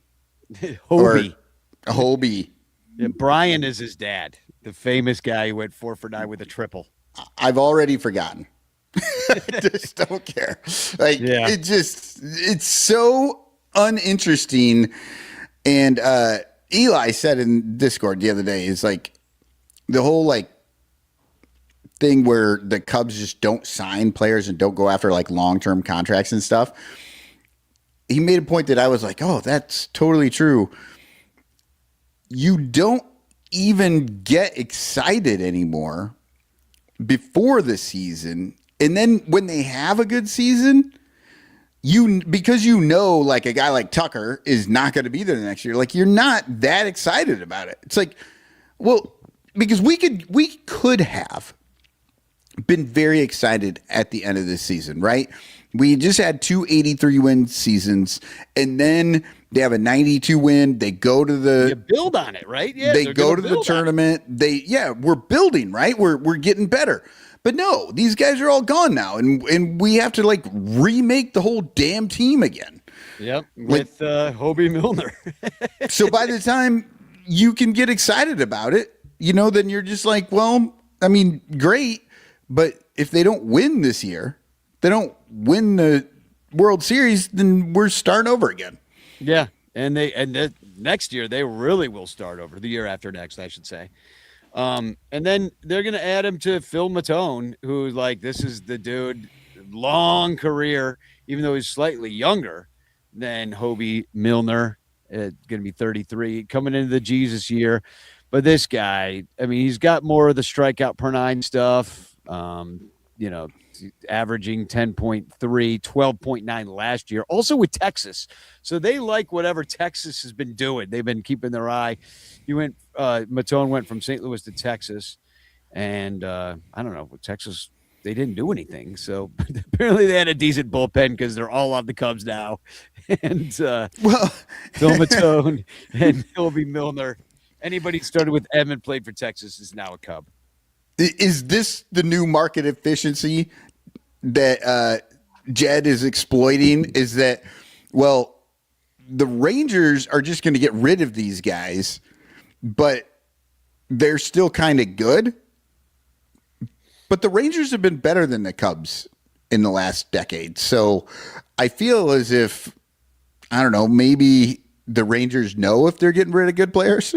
Hobie. Yeah, Brian is his dad, the famous guy who went 4 for 9 with a triple. I've already forgotten. I just don't care. It's so uninteresting. And Eli said in Discord the other day, is like the whole thing where the Cubs just don't sign players and don't go after long-term contracts and stuff. He made a point that I was like, oh, that's totally true. You don't even get excited anymore before the season. And then when they have a good season, because a guy like Tucker is not going to be there the next year, you're not that excited about it. It's because we could have been very excited at the end of this season, right? We just had 2 83-win seasons, and then they have a 92 win. They go to you build on it, right? Yeah, they go to the tournament. We're building, right? We're getting better. But no, these guys are all gone now, and we have to remake the whole damn team again. Yep, with Hobie Milner. So by the time you can get excited about it, then you're just great. But if they don't win this year, they don't win the World Series, then we're starting over again. Yeah, and next year they really will start over. The year after next, I should say. And then they're going to add him to Phil Matone, who this is the dude, long career, even though he's slightly younger than Hobie Milner, going to be 33, coming into the Jesus year. But this guy, I mean, he's got more of the strikeout per 9 stuff, averaging 10.3, 12.9 last year, also with Texas. So they like whatever Texas has been doing. They've been keeping their eye. Matone went from St. Louis to Texas, and I don't know, Texas, they didn't do anything. So apparently they had a decent bullpen because they're all on the Cubs now. And Phil Matone and Hobie Milner. Anybody started with M and played for Texas is now a Cub. Is this the new market efficiency that Jed is exploiting? Is that, the Rangers are just going to get rid of these guys, but they're still kind of good. But the Rangers have been better than the Cubs in the last decade. So I feel as if, I don't know, maybe the Rangers know if they're getting rid of good players.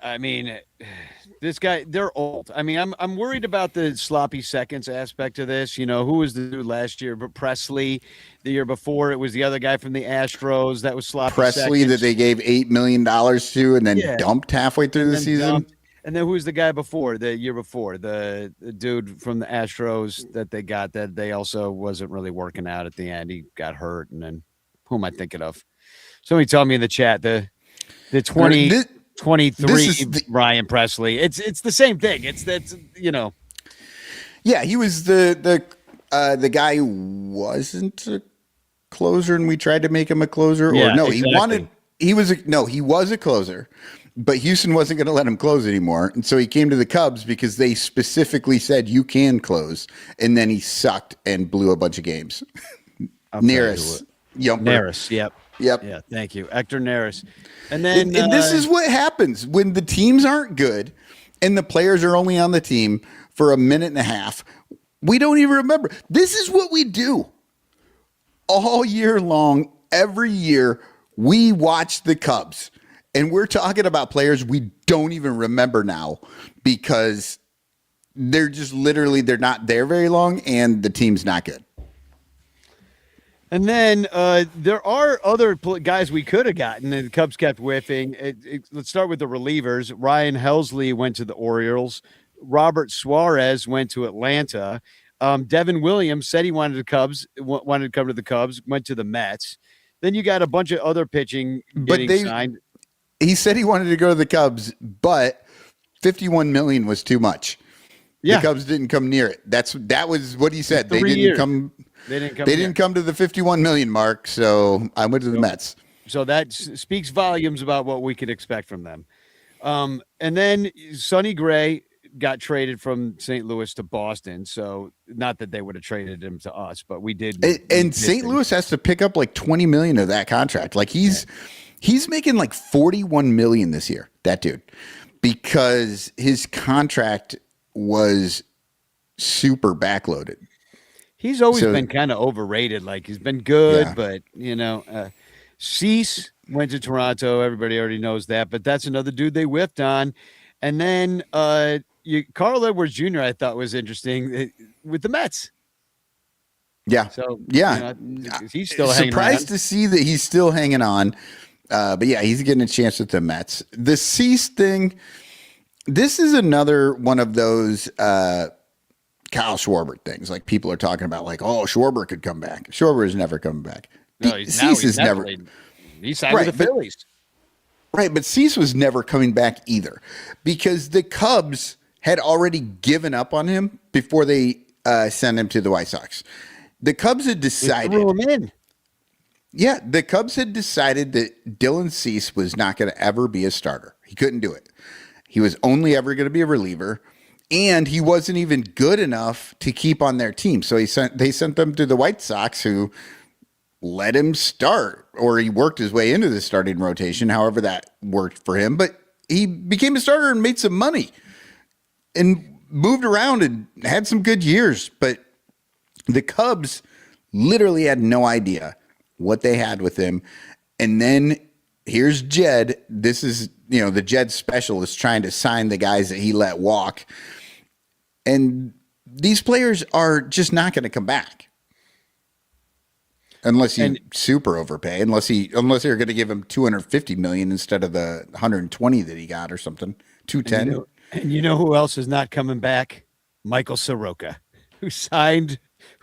I mean, this guy, they're old. I mean, I'm worried about the sloppy seconds aspect of this. Who was the dude last year? But Presley, the year before, it was the other guy from the Astros that was sloppy Presley seconds. That they gave $8 million to and then dumped halfway through the season. Dumped. And then who's the guy before, the year before? The dude from the Astros that they got that they also wasn't really working out at the end. He got hurt. And then who am I thinking of? Somebody tell me in the chat, the 23 Ryan Presley. It's the same thing. Yeah, he was the guy who wasn't a closer, and we tried to make him a closer. Yeah, or no, exactly. he was a closer, but Houston wasn't going to let him close anymore, and so he came to the Cubs because they specifically said you can close, and then he sucked and blew a bunch of games. Neris, Neris, yep. Yeah, thank you, Hector Neris. And then and this is what happens when the teams aren't good and the players are only on the team for a minute and a half. We don't even remember. This is what we do all year long every year we watch the Cubs, and we're talking about players we don't even remember now because they're just literally they're not there very long, and the team's not good. And then there are other guys we could have gotten, and the Cubs kept whiffing. Let's start with the relievers. Ryan Helsley went to the Orioles. Robert Suarez went to Atlanta. Devin Williams said he wanted the Cubs, wanted to come to the Cubs, went to the Mets. Then you got a bunch of other pitching getting signed. He said he wanted to go to the Cubs, but $51 million was too much. Yeah. The Cubs didn't come near it. That was what he said. They didn't come. They didn't come to the 51 million mark. So I went to the Mets. So that speaks volumes about what we could expect from them. And then Sonny Gray got traded from St. Louis to Boston. So not that they would have traded him to us, but we did. And St. Louis has to pick up like 20 million of that contract. Like he's making like 41 million this year. That dude, because his contract was super backloaded. He's always been kind of overrated. Like he's been good, but Cease went to Toronto. Everybody already knows that, but that's another dude they whiffed on. And then Carl Edwards Jr. I thought was interesting with the Mets. Yeah. So he's still surprised to see that he's still hanging on. But yeah, he's getting a chance with the Mets. The Cease thing. This is another one of those Kyle Schwarber things. Like people are talking about, like, oh, Schwarber could come back. Schwarber is never coming back. No, Cease is never. He signed with the Phillies. Right, but Cease was never coming back either because the Cubs had already given up on him before they sent him to the White Sox. The Cubs had decided. They threw him in. Yeah, the Cubs had decided that Dylan Cease was not going to ever be a starter. He couldn't do it. He was only ever going to be a reliever, and he wasn't even good enough to keep on their team. So they sent them to the White Sox, who let him start, or he worked his way into the starting rotation, however that worked for him. But he became a starter and made some money and moved around and had some good years. But the Cubs literally had no idea what they had with him. And then here's Jed. This is, the Jed special is trying to sign the guys that he let walk. And these players are just not going to come back. Unless you super overpay, unless you're going to give him $250 million instead of the $120 that he got or something, $210. And you know who else is not coming back? Michael Soroka, who signed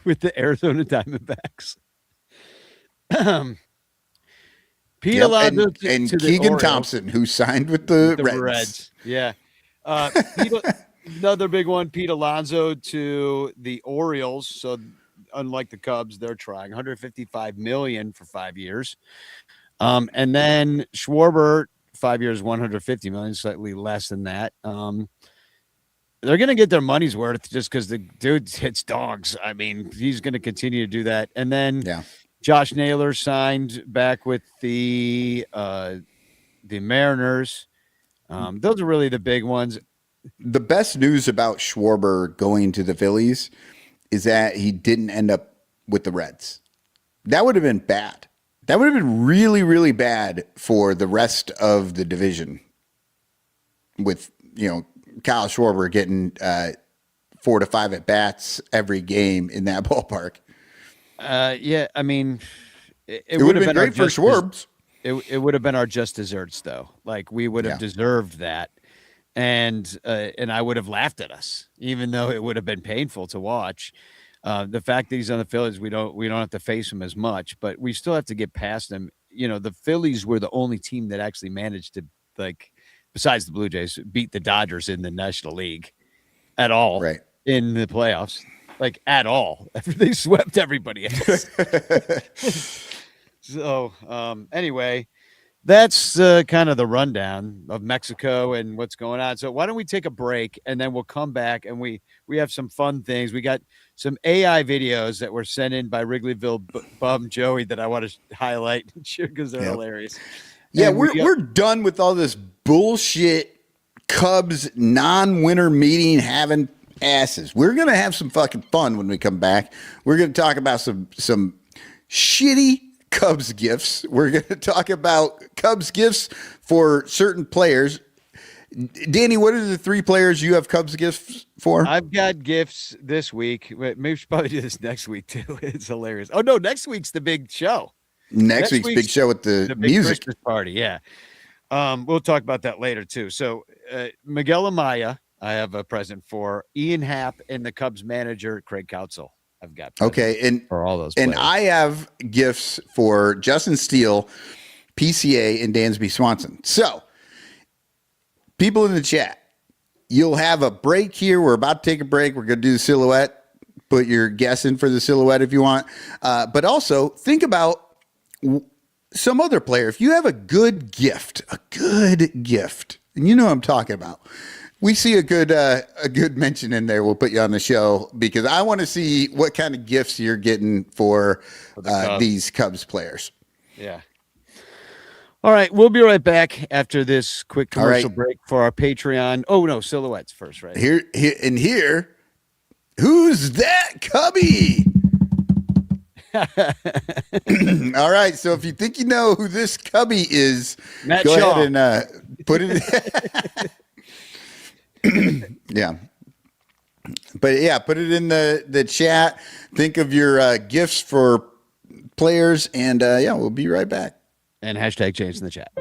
with the Arizona Diamondbacks. Pete Alonso and Keegan Thompson, who signed with the Reds. Yeah. Another big one, Pete Alonso to the Orioles. So unlike the Cubs, they're trying $155 million for 5 years. And then Schwarber, 5 years, $150 million, slightly less than that. They're going to get their money's worth just because the dude hits dogs. I mean, he's going to continue to do that. And then Josh Naylor signed back with the Mariners. Those are really the big ones. The best news about Schwarber going to the Phillies is that he didn't end up with the Reds. That would have been bad. That would have been really, really bad for the rest of the division with, Kyle Schwarber getting 4 to 5 at bats every game in that ballpark. Yeah, I mean, it would have been great for Schwarbs. It would have been our just desserts, though. Like we would have deserved that. And I would have laughed at us, even though it would have been painful to watch. The fact that he's on the Phillies, we don't have to face him as much, but we still have to get past him. The Phillies were the only team that actually managed to, like, besides the Blue Jays, beat the Dodgers in the National League at all in the playoffs, like at all. They swept everybody else. So anyway. That's kind of the rundown of Mexico and what's going on. So why don't we take a break and then we'll come back and we have some fun things. We got some AI videos that were sent in by Wrigleyville Bum Joey that I want to highlight because they're hilarious. Yeah, we're done with all this bullshit Cubs non-winter meeting having asses. We're going to have some fucking fun when we come back. We're going to talk about some shitty Cubs gifts. We're going to talk about Cubs gifts for certain players. Danny, what are the 3 players you have Cubs gifts for? I've got gifts this week. Maybe we should probably do this next week too. It's hilarious. Oh no, next week's the big show. Next week's big show with the big music Christmas party. Yeah. We'll talk about that later too. So Miguel Amaya, I have a present for. Ian Happ and the Cubs manager Craig Counsell. I've got and for all those players. And I have gifts for Justin Steele, PCA, and Dansby Swanson. So people in the chat, you'll have a break here. We're about to take a break. We're going to do the silhouette. Put your guess in for the silhouette if you want. But also think about some other player. If you have a good gift, and you know what I'm talking about. We see a good mention in there. We'll put you on the show because I want to see what kind of gifts you're getting for these Cubs players. Yeah. All right, we'll be right back after this quick commercial break for our Patreon. Oh no, silhouettes first, right? Here, who's that Cubby? All right, so if you think you know who this Cubby is, Matt go Shaw. ahead and put it. Yeah. But yeah, put it in the chat. Think of your gifts for players, and we'll be right back. And hashtag change in the chat.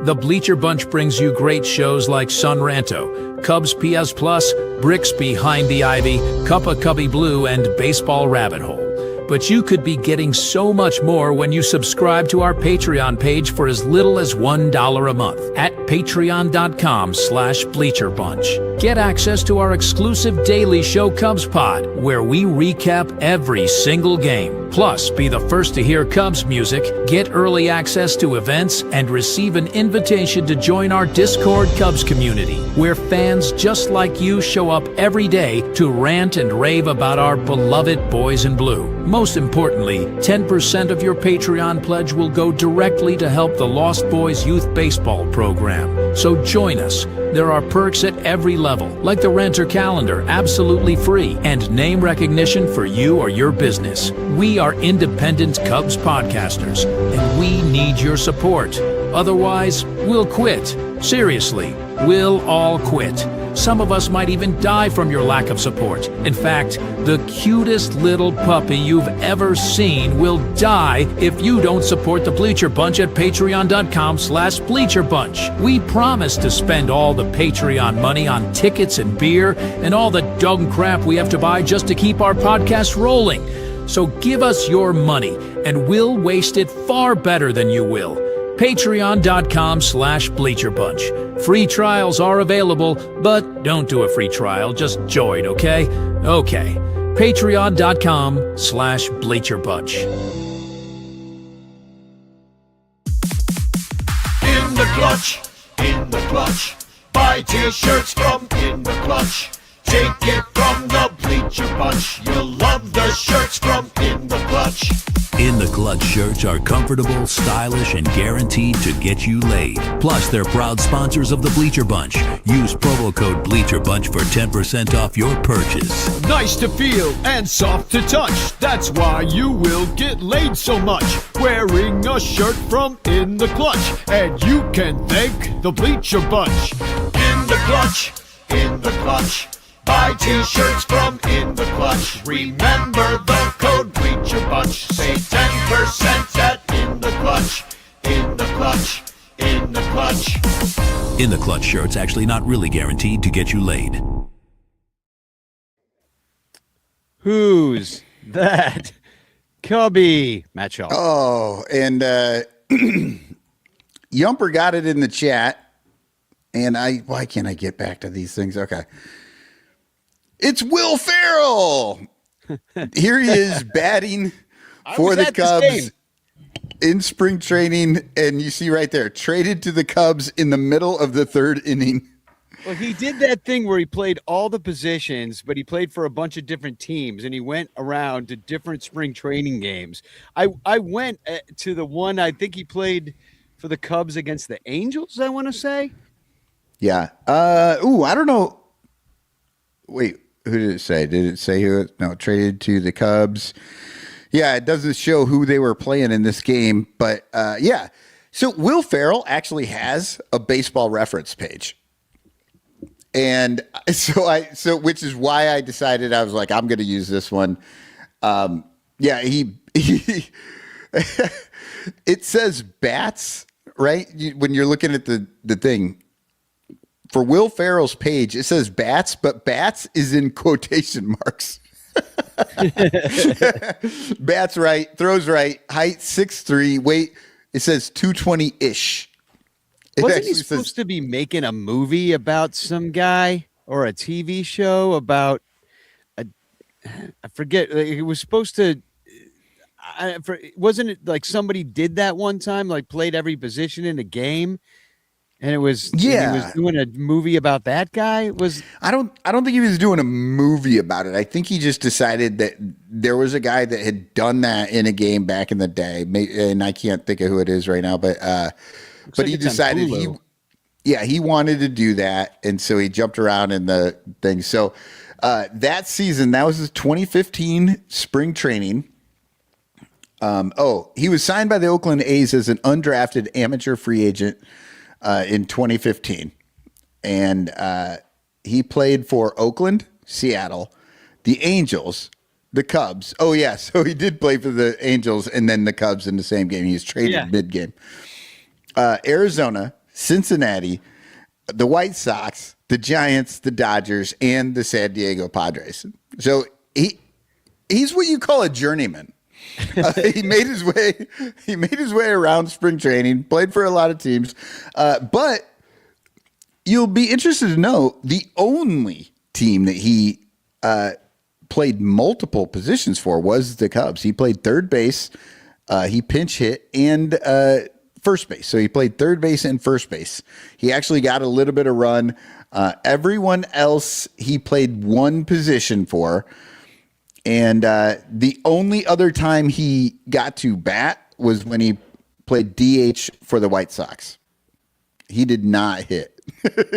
The Bleacher Bunch brings you great shows like Sun Ranto, Cubs PS Plus, Bricks Behind the Ivy, Cup of Cubby Blue, and Baseball Rabbit Hole. But you could be getting so much more when you subscribe to our Patreon page for as little as $1 a month at patreon.com/BleacherBunch. Get access to our exclusive daily show Cubs Pod, where we recap every single game. Plus, be the first to hear Cubs music, get early access to events, and receive an invitation to join our Discord Cubs community, where fans just like you show up every day to rant and rave about our beloved boys in blue. Most importantly, 10% of your Patreon pledge will go directly to help the Lost Boys Youth Baseball program. So join us. There are perks at every level, like the Renter Calendar, absolutely free, and name recognition for you or your business. We are independent Cubs podcasters, and we need your support. Otherwise, we'll quit. Seriously, we'll all quit. Some of us might even die from your lack of support. In fact, the cutest little puppy you've ever seen will die if you don't support the Bleacher Bunch at patreon.com/BleacherBunch. We promise to spend all the Patreon money on tickets and beer and all the dung crap we have to buy just to keep our podcast rolling. So give us your money, and we'll waste it far better than you will. Patreon.com/BleacherBunch. Free trials are available, but don't do a free trial. Just join, okay? Okay. Patreon.com/BleacherBunch. In the clutch, in the clutch. Buy t-shirts from In the Clutch. Take it from the Bleacher Bunch. You'll love the shirts from In the Clutch. In the Clutch shirts are comfortable, stylish, and guaranteed to get you laid. Plus, they're proud sponsors of the Bleacher Bunch. Use promo code Bleacher Bunch for 10% off your purchase. Nice to feel and soft to touch. That's why you will get laid so much. Wearing a shirt from In the Clutch. And you can thank the Bleacher Bunch. In the Clutch, in the Clutch. Buy t-shirts from In the Clutch. Remember the code Bleacher Bunch. Save 10% at In the Clutch. In the Clutch. In the Clutch. In the Clutch shirts actually not really guaranteed to get you laid. Who's that Cubby? Matt Shaw. Oh, and Yumper got it in the chat. And why can't I get back to these things? Okay. It's Will Ferrell. Here he is batting for the Cubs in spring training. And you see right there, traded to the Cubs in the middle of the third inning. Well, he did that thing where he played all the positions, but he played for a bunch of different teams, and he went around to different spring training games. I went to the one, I think he played for the Cubs against the Angels, I want to say. Yeah. I don't know. Wait. Who did it say? Did it say who? No, traded to the Cubs Yeah, it doesn't show who they were playing in this game, but yeah. So Will Ferrell actually has a baseball reference page. And so which is why I decided I was like, I'm going to use this one. Yeah, he it says bats, right? When you're looking at the thing for Will Ferrell's page, it says bats, but bats is in quotation marks. Bats right, throws right, height 6'3", weight, it says 220-ish. Wasn't he supposed to be making a movie about some guy or a TV show about I forget. He was supposed to. Wasn't it like somebody did that one time? Like played every position in a game, and it was and he was doing a movie about that guy. I don't think he was doing a movie about it. I think he just decided that there was a guy that had done that in a game back in the day, and I can't think of who it is right now, but like he decided he wanted to do that, and so he jumped around in the thing. So that season, that was his 2015 spring training. He was signed by the Oakland A's as an undrafted amateur free agent in 2015, and he played for Oakland, Seattle, the Angels, the Cubs. Oh yeah, so he did play for the Angels and then the Cubs in the same game. He was traded mid-game. Arizona, Cincinnati, the White Sox, the Giants, the Dodgers, and the San Diego Padres. So he's what you call a journeyman. He made his way around spring training, played for a lot of teams, but you'll be interested to know the only team that he played multiple positions for was the Cubs. He played third base, he pinch hit, and first base. So he played third base and first base. He actually got a little bit of run. Everyone else he played one position for. And the only other time he got to bat was when he played DH for the White Sox. He did not hit.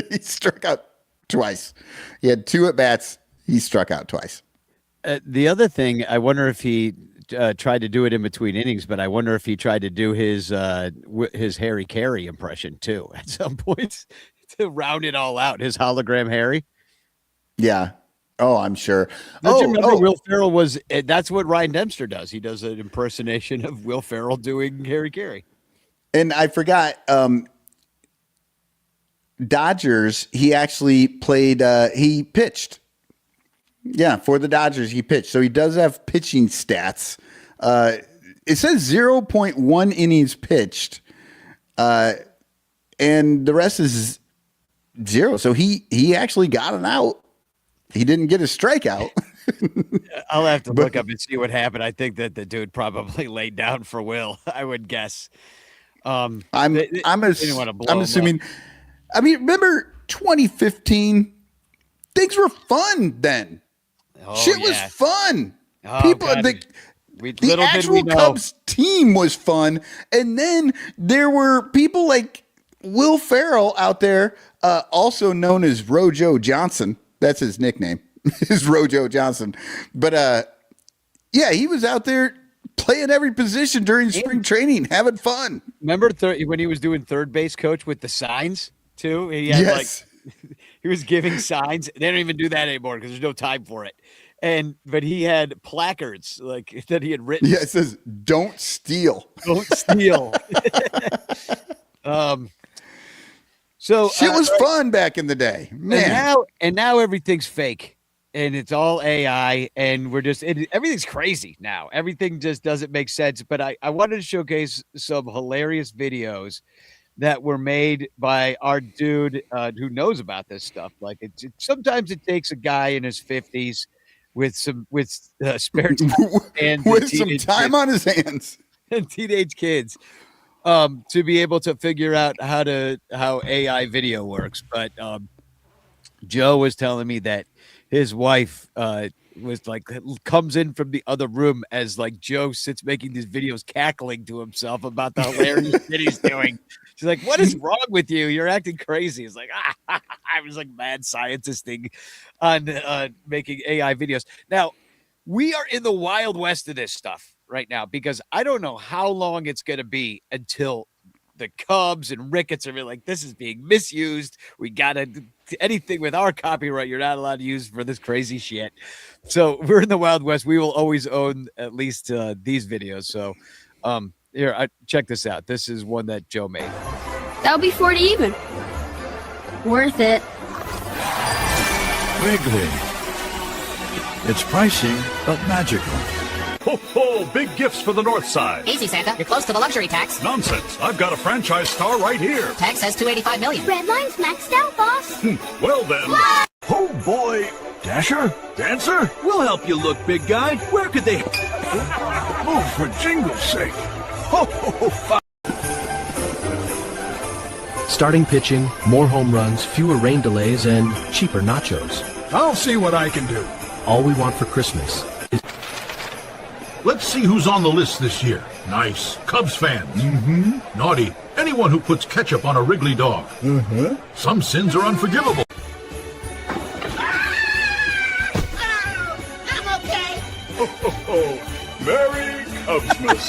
He struck out twice. He had 2 at-bats. He struck out twice. The other thing, I wonder if he tried to do it in between innings, but I wonder if he tried to do his Harry Carey impression too at some point to round it all out. His hologram Harry. Yeah. Oh, I'm sure. Don't you remember Will Ferrell was? That's what Ryan Dempster does. He does an impersonation of Will Ferrell doing Harry Carey. And I forgot. Dodgers. He actually played. He pitched. Yeah, for the Dodgers, he pitched. So he does have pitching stats. It says 0.1 innings pitched, and the rest is 0. So he actually got an out. He didn't get a strikeout. I'll have to look up and see what happened. I think that the dude probably laid down for Will. I would guess. I'm assuming. I mean, remember 2015? Things were fun then. Oh, shit was fun. Oh, People, God. the actual Cubs team was fun, and then there were people like Will Ferrell out there, also known as Rojo Johnson. That's his nickname, is Rojo Johnson. But yeah, he was out there playing every position during spring training, having fun. Remember when he was doing third base coach with the signs too? He had he was giving signs. They don't even do that anymore because there's no time for it. But he had placards like that he had written. Yeah, it says "Don't steal." Don't steal. So shit was fun back in the day, man. And now everything's fake, and it's all AI, and everything's crazy now. Everything just doesn't make sense. But I wanted to showcase some hilarious videos that were made by our dude who knows about this stuff. Like sometimes it takes a guy in his 50s with spare time and with some time on his hands and teenage kids. To be able to figure out how AI video works. But Joe was telling me that his wife was like comes in from the other room as like Joe sits making these videos cackling to himself about the hilarious shit he's doing. She's like, "What is wrong with you? You're acting crazy." It's like, I was like mad scientist thing on making AI videos. Now, we are in the wild west of this stuff. right now because I don't know how long it's going to be until the Cubs and Ricketts are like, this is being misused. We got to anything with our copyright you're not allowed to use for this crazy shit. So we're in the Wild West. We will always own at least these videos. So here, check this out. This is one that Joe made. That'll be 40 even. Worth it. Wrigley. It's pricey, but magical. Ho, ho! Big gifts for the North Side. Easy, Santa. You're close to the luxury tax. Nonsense. I've got a franchise star right here. Tax says $285 million. Red line's maxed out, boss. Well then. Oh boy! Dasher? Dancer? We'll help you look, big guy. Where could they... Oh, for jingle's sake. Ho, ho, ho, fi- Starting pitching, more home runs, fewer rain delays, and cheaper nachos. I'll see what I can do. All we want for Christmas is... Let's see who's on the list this year. Nice. Cubs fans. Mm-hmm. Naughty. Anyone who puts ketchup on a Wrigley dog. Mm-hmm. Some sins are unforgivable. I'm okay. Ho, ho, ho. Merry Cubsmas.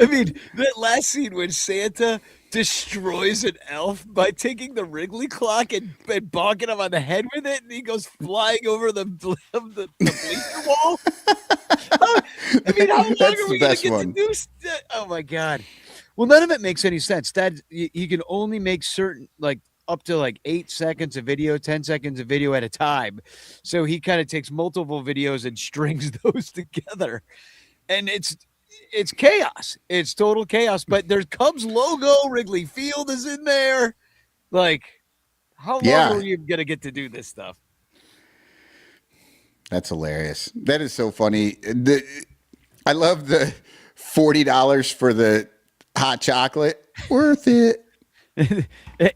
I mean, that last scene when Santa destroys an elf by taking the Wrigley clock and bonking him on the head with it, and he goes flying over the bleacher wall. I mean, how long are we going to get to do? Oh my god! Well, none of it makes any sense. That you can only make certain up to 8 seconds of video, 10 seconds of video at a time. So he kind of takes multiple videos and strings those together, and it's chaos. It's total chaos. But there's Cubs logo. Wrigley Field is in there. How long are you gonna get to do this stuff? That's hilarious. That is so funny. I love the $40 for the hot chocolate. Worth it.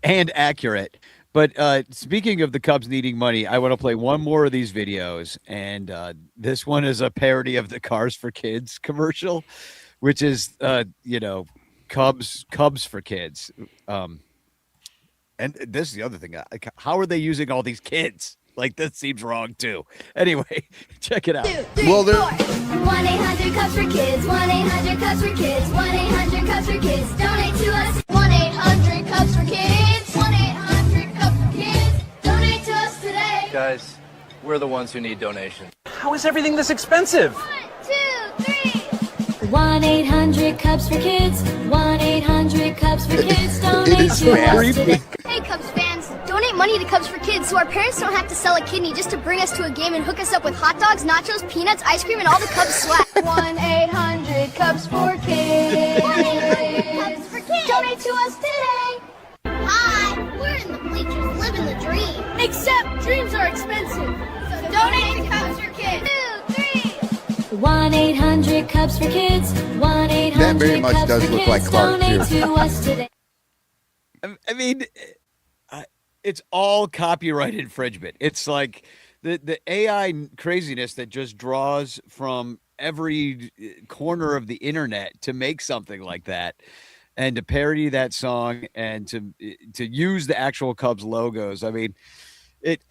And accurate. But speaking of the Cubs needing money, I want to play one more of these videos. And this one is a parody of the Cars for Kids commercial, which is, Cubs for Kids. And this is the other thing. How are they using all these kids? This seems wrong, too. Anyway, check it out. 2, 3, 4. 1-800-Cubs for Kids. 1-800-Cubs for Kids. 1-800-Cubs for Kids. Donate to us. 1-800-Cubs for Kids. 1-800-Cubs for Kids. Donate to us today. Guys, we're the ones who need donations. How is everything this expensive? 1, 2, 3. 1-800-Cubs for Kids. 1-800-Cubs for Kids. Donate It is to us creepy. today. Hey, Cubs fans. Donate money to Cubs for Kids so our parents don't have to sell a kidney just to bring us to a game and hook us up with hot dogs, nachos, peanuts, ice cream, and all the Cubs swag. 1-800-Cubs for Kids. 1-800-Cubs for Kids. Donate to us today. Hi, we're in the bleachers living the dream. Except dreams are expensive. So donate to Cubs for Kids. 2, 3. 1-800-Cubs for Kids. 1-800-Cubs That very much does look like Clark, Donate too. to us today. I mean, it's all copyright infringement. It's like the AI craziness that just draws from every corner of the internet to make something like that, and to parody that song and to use the actual Cubs logos. I mean,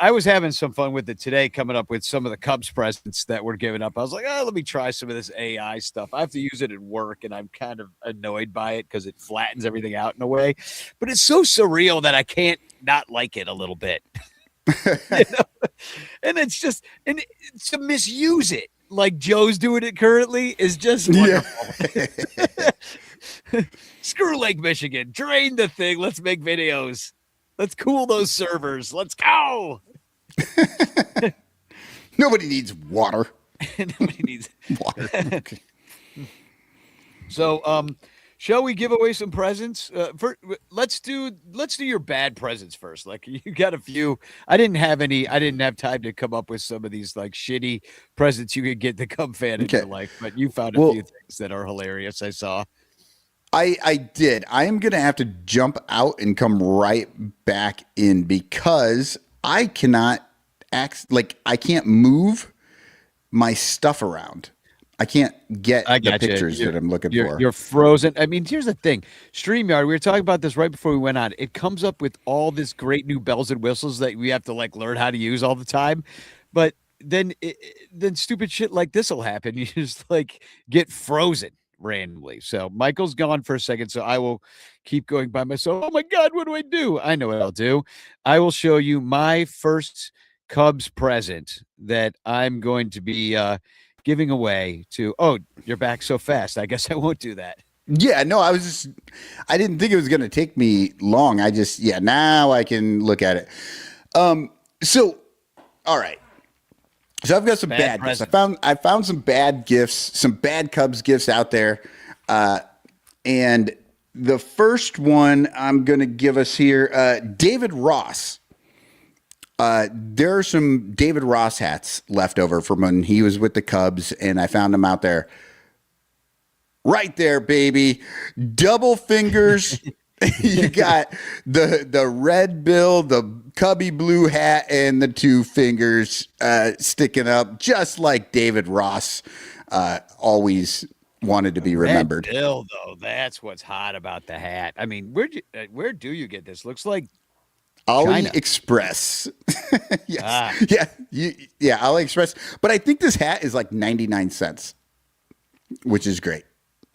I was having some fun with it today, coming up with some of the Cubs presents that were given up. I was like, let me try some of this AI stuff. I have to use it at work, and I'm kind of annoyed by it because it flattens everything out in a way. But it's so surreal that I can't not like it a little bit. And it's just, and to misuse it like Joe's doing it currently is just wonderful. Yeah. Screw Lake Michigan. Drain the thing. Let's make videos. Let's cool those servers. Let's go. Nobody needs water. Nobody needs Water. Okay. So, shall we give away some presents? Let's do your bad presents first. You got a few. I didn't have time to come up with some of these shitty presents you could get the Cub fan in your life, but you found a few things that are hilarious. I saw. I did. I am going to have to jump out and come right back in because I cannot I can't move my stuff around. I can't get the pictures that I'm looking for. You're frozen. I mean, here's the thing. StreamYard, we were talking about this right before we went on. It comes up with all this great new bells and whistles that we have to learn how to use all the time. But then stupid shit like this will happen. You just like get frozen randomly. So Michael's gone for a second, so I will keep going by myself. Oh my God, what do I do? I know what I'll do. I will show you my first Cubs present that I'm going to be giving away to. Oh, you're back so fast. I guess I won't do that. Yeah, no, I didn't think it was going to take me long. Now I can look at it. So, all right. So I've got some bad gifts. I found some bad gifts, some bad Cubs gifts out there. And the first one I'm going to give us here, David Ross. There are some David Ross hats left over from when he was with the Cubs, and I found them out there. Right there, baby. Double fingers. You got the red bill, the cubby blue hat, and the two fingers sticking up, just like David Ross always wanted to be remembered. Red bill, though, that's what's hot about the hat. I mean, where do you get this? Looks like AliExpress. Yes. Yeah, AliExpress. But I think this hat is like 99 cents, which is great.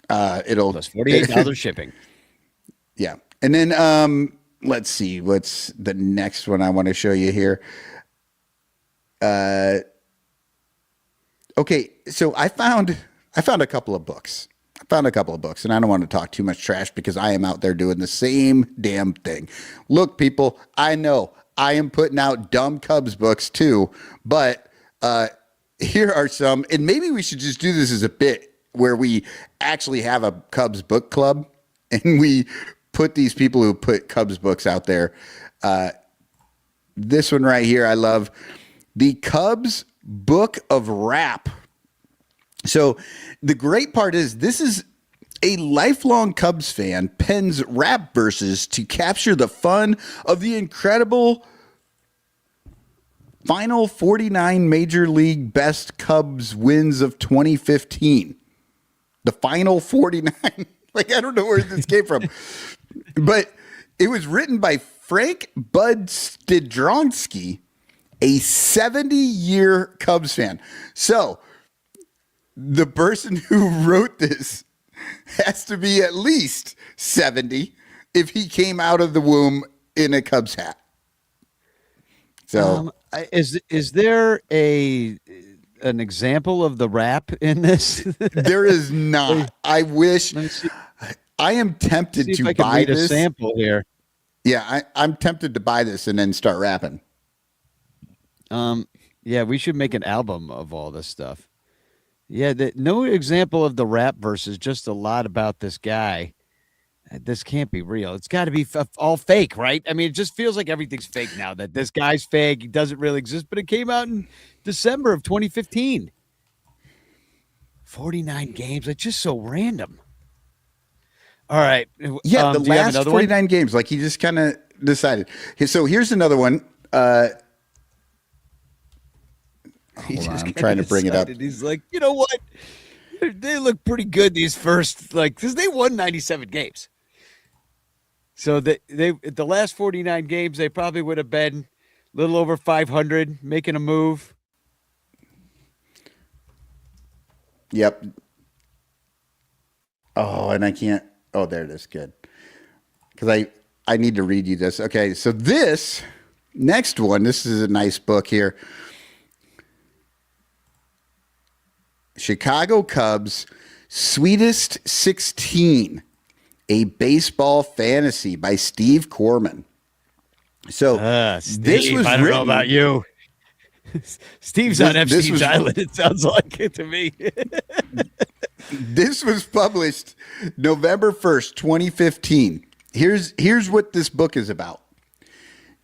It'll plus $48 shipping. Yeah. And then let's see, what's the next one I want to show you here. Okay, so I found a couple of books. And I don't want to talk too much trash because I am out there doing the same damn thing. Look, people, I know I am putting out dumb Cubs books too, but here are some, and maybe we should just do this as a bit where we actually have a Cubs book club and we put these people who put Cubs books out there. This one right here, I love the Cubs Book of Rap. So the great part is this is a lifelong Cubs fan pens rap verses to capture the fun of the incredible final 49 Major League Best Cubs wins of 2015. The final 49. Like, I don't know where this came from. But it was written by Frank Bud Stidronsky, a 70-year Cubs fan. So the person who wrote this has to be at least 70 if he came out of the womb in a Cubs hat. So is there an example of the rap in this? There is not. I wish. I am tempted to buy this. A sample here. Yeah, I'm tempted to buy this and then start rapping. Yeah, we should make an album of all this stuff. Yeah, no example of the rap verses, just a lot about this guy. This can't be real. It's got to be all fake, right? I mean, it just feels like everything's fake now, that this guy's fake. He doesn't really exist, but it came out in December of 2015. 49 games. It's just so random. All right. Yeah, the last 49 games. Like, he just kind of decided. So here's another one. I'm trying to bring it up. He's like, you know what? They look pretty good these first, because they won 97 games. So the last 49 games, they probably would have been a little over 500, making a move. Yep. Oh, and I can't. Oh, there it is. Good. Because I need to read you this. Okay, so this next one, this is a nice book here. Chicago Cubs Sweetest 16, a baseball fantasy by Steve Corman. So Steve, this was I don't know about you. Steve's on Epstein's Island, it sounds like it to me. This was published November 1st, 2015. Here's what this book is about.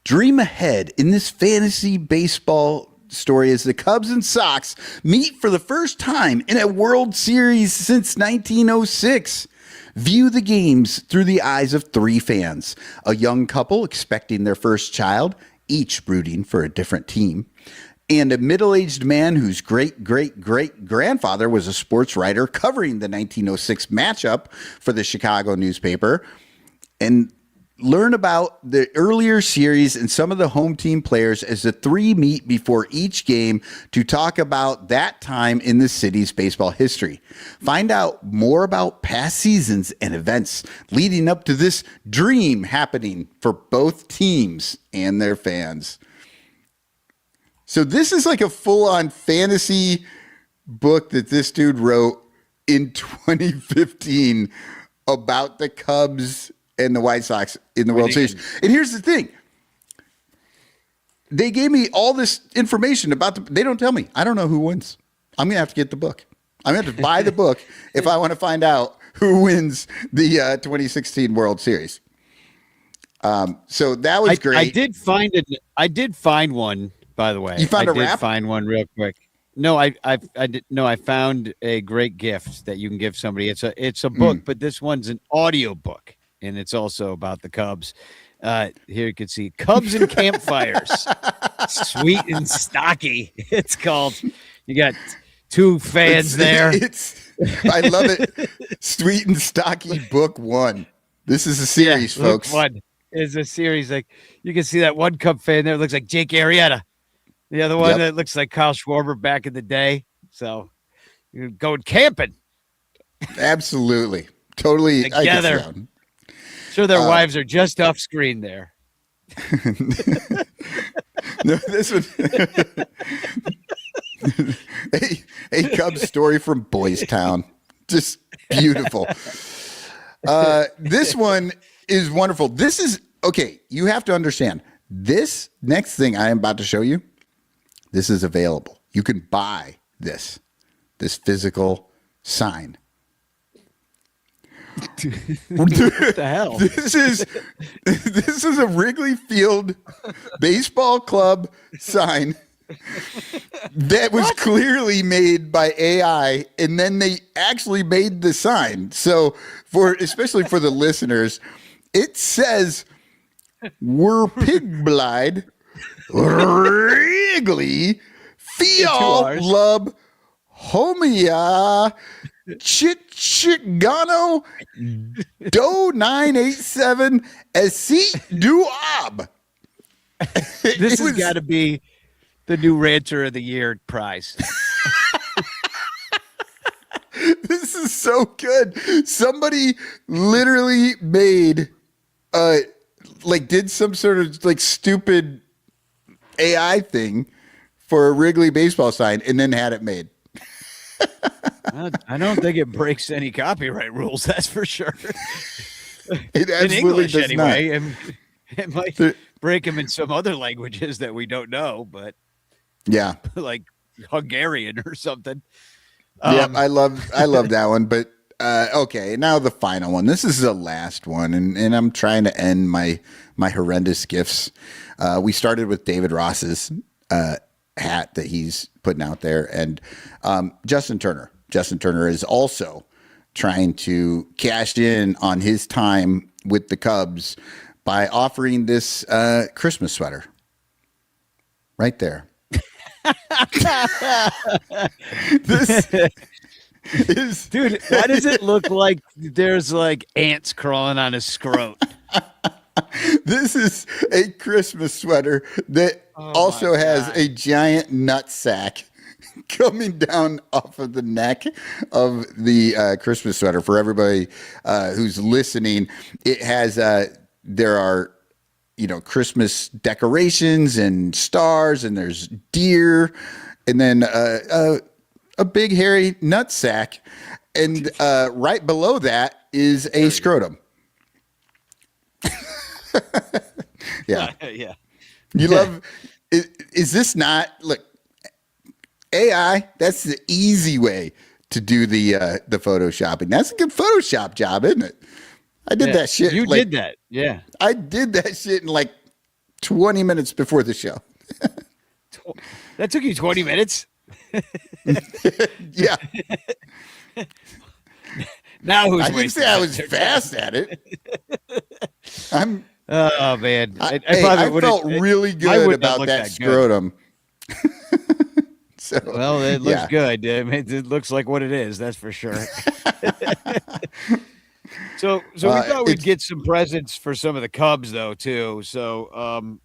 Dream ahead in this fantasy baseball story as the Cubs and Sox meet for the first time in a World Series since 1906. View the games through the eyes of three fans, a young couple expecting their first child, each rooting for a different team, and a middle-aged man whose great-great-great-grandfather was a sports writer covering the 1906 matchup for the Chicago newspaper. And Learn about the earlier series and some of the home team players as the three meet before each game to talk about that time in the city's baseball history. Find out more about past seasons and events leading up to this dream happening for both teams and their fans. So this is like a full-on fantasy book that this dude wrote in 2015 about the Cubs and the White Sox in the World Series. And here's the thing. They gave me all this information about they don't tell me. I don't know who wins. I'm going to have to get the book. I'm going to have to buy the book if I want to find out who wins the 2016 World Series. So that was great. I did find one, by the way. You found a rap? I did find one real quick. No, I found a great gift that you can give somebody. It's a book, but this one's an audio book. And it's also about the Cubs. Here you can see Cubs and Campfires. Sweet and stocky. It's called. You got two fans there. I love it. Sweet and Stocky Book 1. This is a series, folks. Book 1 is a series. Like you can see that one Cub fan there looks like Jake Arrieta. The other one that looks like Kyle Schwarber back in the day. So you're going camping. Absolutely. Totally. Together. Sure, their wives are just off screen there. No, this one. a Cubs story from Boys Town. Just beautiful. This one is wonderful. This is okay. You have to understand this next thing I am about to show you. This is available. You can buy this physical sign. What the hell? This is a Wrigley Field baseball club sign that was clearly made by AI, and then they actually made the sign. So especially for the listeners, it says we're pig blind Wrigley Field Lub Homia Chicano Do 987 Esi Duab. This has got to be the new Rancher of the Year prize. This is so good. Somebody literally made did some sort of like stupid AI thing for a Wrigley baseball sign and then had it made. I don't think it breaks any copyright rules. That's for sure. It absolutely in English, does anyway. not. It might break them in some other languages that we don't know, but yeah, like Hungarian or something. Yeah, I love that one. But okay, now the final one. This is the last one, and I'm trying to end my horrendous gifts. We started with David Ross's hat that he's putting out there, and Justin Turner. Justin Turner is also trying to cash in on his time with the Cubs by offering this Christmas sweater right there. This is, dude, why does it look like there's like ants crawling on his scrot? This is a Christmas sweater that also has a giant nut sack coming down off of the neck of the Christmas sweater. For everybody who's listening, it has there are Christmas decorations and stars, and there's deer, and then a big hairy nut sack, and right below that is a scrotum. Yeah. Yeah. You love, is this not, look, AI, that's the easy way to do the Photoshopping. That's a good Photoshop job, isn't it? I did that shit. You did that. Yeah. I did that shit in like 20 minutes before the show. That took you 20 minutes? Yeah. Now who's I didn't say I was fast at it. Oh man, I felt really good about that scrotum. Well, it looks good. I mean, it looks like what it is. That's for sure. So we thought we'd get some presents for some of the Cubs though too. So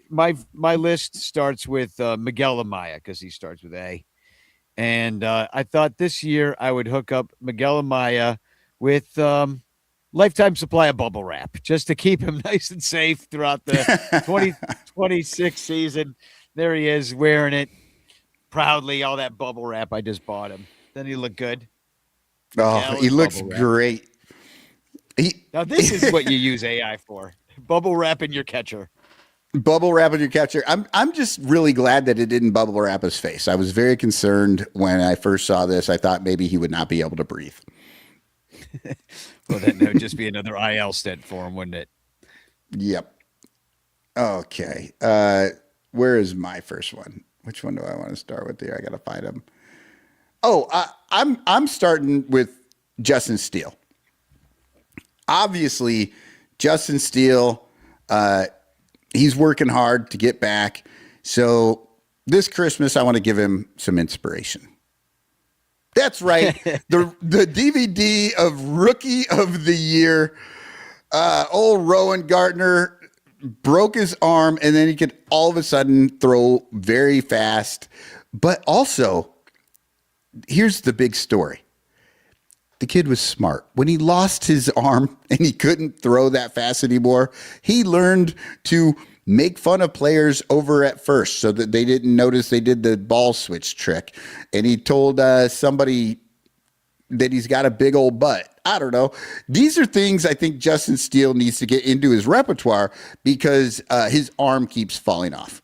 my list starts with Miguel Amaya because he starts with A, and I thought this year I would hook up Miguel Amaya with lifetime supply of bubble wrap just to keep him nice and safe throughout the 2026 season. There he is wearing it proudly, all that bubble wrap I just bought him. Then he looked good. Oh, he looks great. Now this is what you use AI for. Bubble wrap in your catcher. Bubble wrap in your catcher. I'm just really glad that it didn't bubble wrap his face. I was very concerned when I first saw this. I thought maybe he would not be able to breathe. Well, then there would just be another IL stint for him, wouldn't it? Yep. Okay. Where is my first one? Which one do I want to start with here? I got to find him. Oh, I'm starting with Justin Steele. Obviously, Justin Steele, he's working hard to get back. So this Christmas, I want to give him some inspiration. That's right. The DVD of Rookie of the Year, old Rowan Gardner broke his arm, and then he could all of a sudden throw very fast. But also, here's the big story. The kid was smart. When he lost his arm and he couldn't throw that fast anymore, he learned to make fun of players over at first so that they didn't notice they did the ball switch trick. And he told somebody that he's got a big old butt. I don't know. These are things I think Justin Steele needs to get into his repertoire because his arm keeps falling off.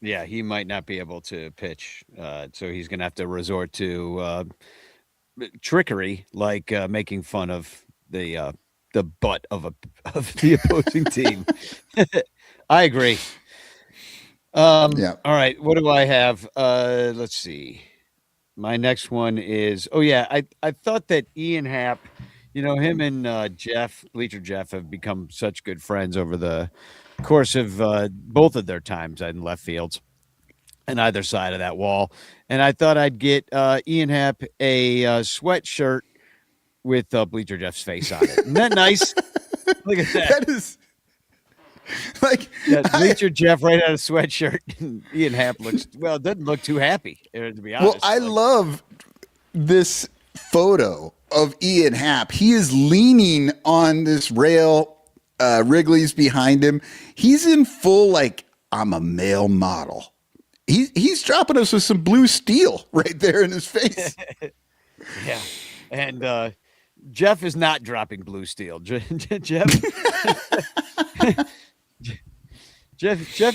Yeah, he might not be able to pitch. So he's going to have to resort to trickery, like making fun of the butt of the opposing team. I agree. Yeah. All right. What do I have? Let's see. My next one is, I thought that Ian Happ, him and Bleacher Jeff have become such good friends over the course of both of their times in left fields on either side of that wall. And I thought I'd get Ian Happ a sweatshirt with Bleacher Jeff's face on it. Isn't that nice? Look at that. That is like Bleacher Jeff right out of sweatshirt. Ian Happ doesn't look too happy, to be honest. Well, I love this photo of Ian Happ. He is leaning on this rail. Wrigley's behind him. He's in full, I'm a male model. He's dropping us with some blue steel right there in his face. Yeah. And Jeff is not dropping blue steel. Jeff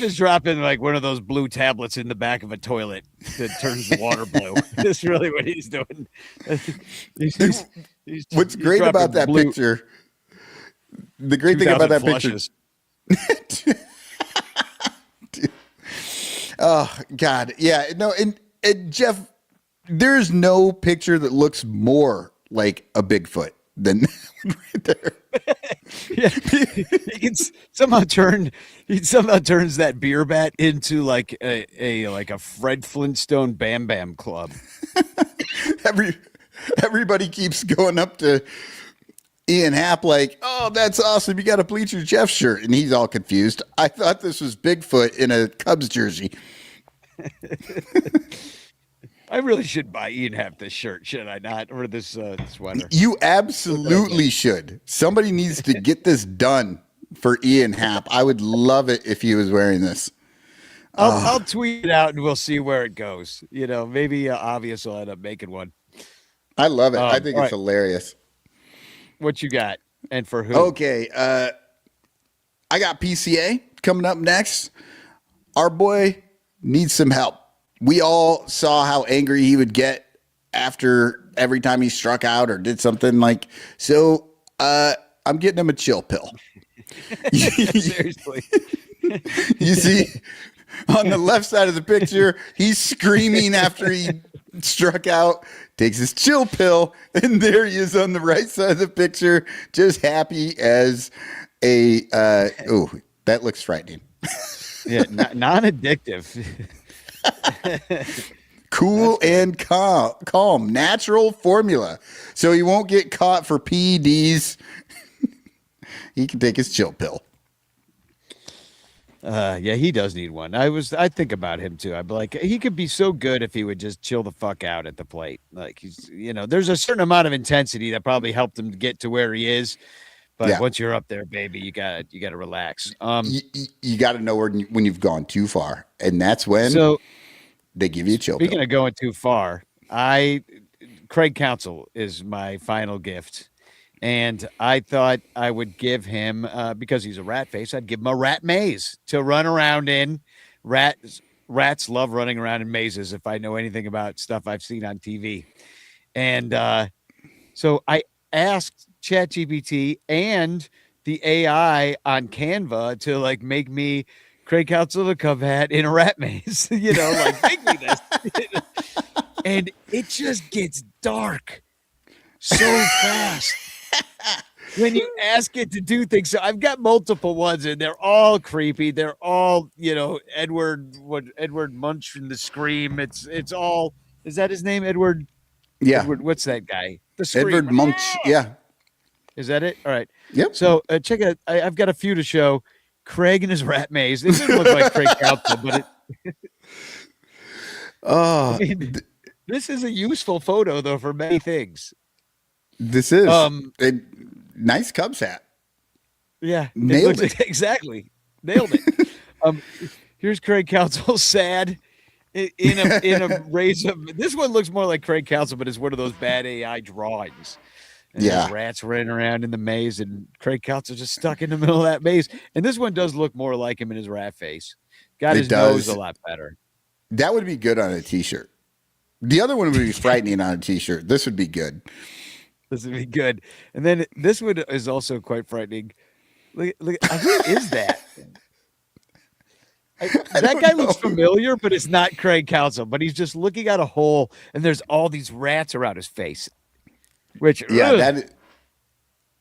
is dropping one of those blue tablets in the back of a toilet that turns the water blue. That's really what he's doing. What's great about that picture? The great thing about that flushes. picture. Oh God, yeah, no, and Jeff, there's no picture that looks more like a Bigfoot than right there. Yeah, he somehow turns that beer bat into a Fred Flintstone Bam Bam Club. Everybody keeps going up to Ian Happ oh, that's awesome. You got a Bleacher Jeff shirt. And he's all confused. I thought this was Bigfoot in a Cubs jersey. I really should buy Ian Happ this shirt, should I not? Or this sweater. You absolutely should. Somebody needs to get this done for Ian Happ. I would love it if he was wearing this. I'll tweet it out and we'll see where it goes. Maybe Obvious will end up making one. I love it. I think it's hilarious. What you got? And for who? Okay. I got PCA coming up next. Our boy needs some help. We all saw how angry he would get after every time he struck out or did something so. I'm getting him a chill pill. Seriously. You see on the left side of the picture, he's screaming after he struck out, takes his chill pill, and there he is on the right side of the picture, just happy as a that looks frightening. Yeah, non-addictive. Cool and calm. Natural formula. So he won't get caught for PEDs. He can take his chill pill. Yeah, he does need one. I think about him too. I'd be like, he could be so good if he would just chill the fuck out at the plate. Like he's, there's a certain amount of intensity that probably helped him get to where he is. But once you're up there, baby, you gotta relax. You got to know when you've gone too far, and that's when they give you a chill pill. Speaking of going too far, Craig Counsell is my final gift. And I thought I would give him, because he's a rat face, I'd give him a rat maze to run around in. Rats love running around in mazes, if I know anything about stuff I've seen on TV. And so I asked ChatGPT and the AI on Canva to like make me Craig Counsell the Cub hat in a rat maze, make me this. And it just gets dark so fast. When you ask it to do things. So I've got multiple ones and they're all creepy. They're all, Edward Munch from The Scream. It's all, is that his name? Edward? Yeah. Edward, what's that guy? The Scream. Edward Munch. Yeah. Is that it? All right. Yep. So check it out. I've got a few to show. Craig and his rat maze. It doesn't look like Craig Counsell, but this is a useful photo though for many things. This is a nice Cubs hat. Yeah, nailed it. Exactly, nailed it. Here's Craig Counsell sad in a race of. This one looks more like Craig Counsell, but it's one of those bad AI drawings. And there's rats running around in the maze, and Craig Counsell just stuck in the middle of that maze. And this one does look more like him in his rat face. Got his nose a lot better. That would be good on a T-shirt. The other one would be frightening on a T-shirt. This would be good. This would be good. And then this one is also quite frightening. Look, who is that? That guy looks familiar, but it's not Craig Counsell. But he's just looking at a hole, and there's all these rats around his face. Which that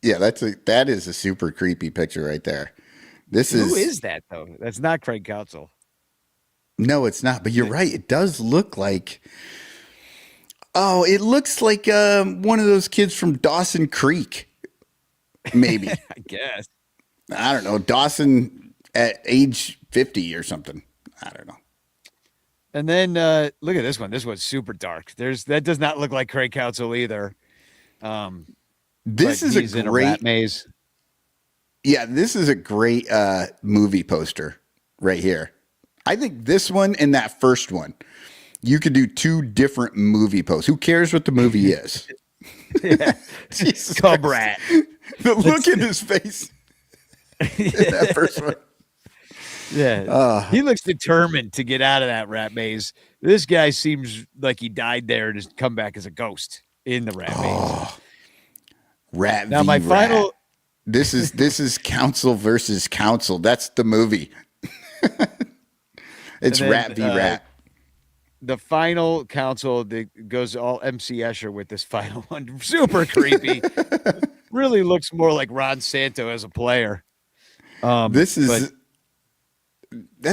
is a super creepy picture right there. Who is that though? That's not Craig Counsell. No, it's not. But you're right. It does look like. Oh, it looks like one of those kids from Dawson Creek. Maybe. I guess. I don't know. Dawson at age 50 or something. I don't know. And then look at this one. This one's super dark. That does not look like Craig Counsell either. This is a great rat maze. Yeah, this is a great movie poster right here. I think this one and that first one, you could do two different movie posts. Who cares what the movie is? Yeah. Cub rat. The look in his face. That first one. Yeah. He looks determined to get out of that rat maze. This guy seems like he died there and has come back as a ghost in the rat maze. Rat now v. my rat. final This is Counsell versus Counsell. That's the movie. It's rat v. rat. The final Counsell that goes all MC Escher with this final one. Super creepy. Really looks more like Ron Santo as a player. That's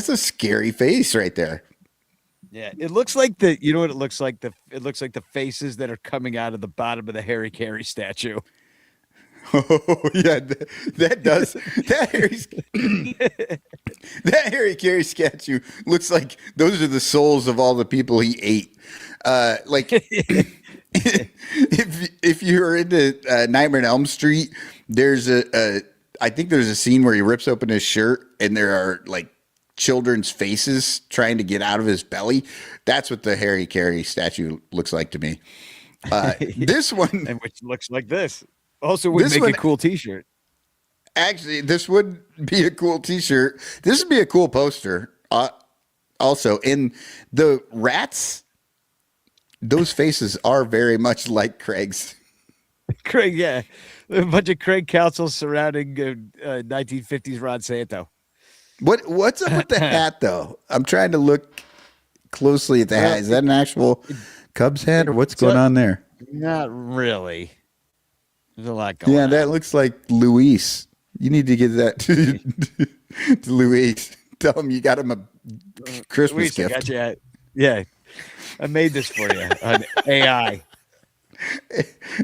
a scary face right there. Yeah, it looks like you know what it looks like? It looks like the faces that are coming out of the bottom of the Harry Carey statue. Oh yeah, that does. That Harry Carey statue looks like those are the souls of all the people he ate. Like if you're into Nightmare on Elm Street, there's I think there's a scene where he rips open his shirt and there are like children's faces trying to get out of his belly. That's what the Harry Carey statue looks like to me. This one, and which looks like this. Also would make a cool T-shirt. Actually, this would be a cool T-shirt. This would be a cool poster. Also, in the rats, those faces are very much like Craig's. Craig, yeah. A bunch of Craig Counsell surrounding 1950s Ron Santo. What's up with the hat, though? I'm trying to look closely at the hat. Is that an actual Cubs hat, or what's going on there? Not really. There's a lot going on. Yeah, that looks like Luis. You need to get that to Luis. Tell him you got him a Christmas Luis, gift. I got you. Yeah. I made this for you on AI.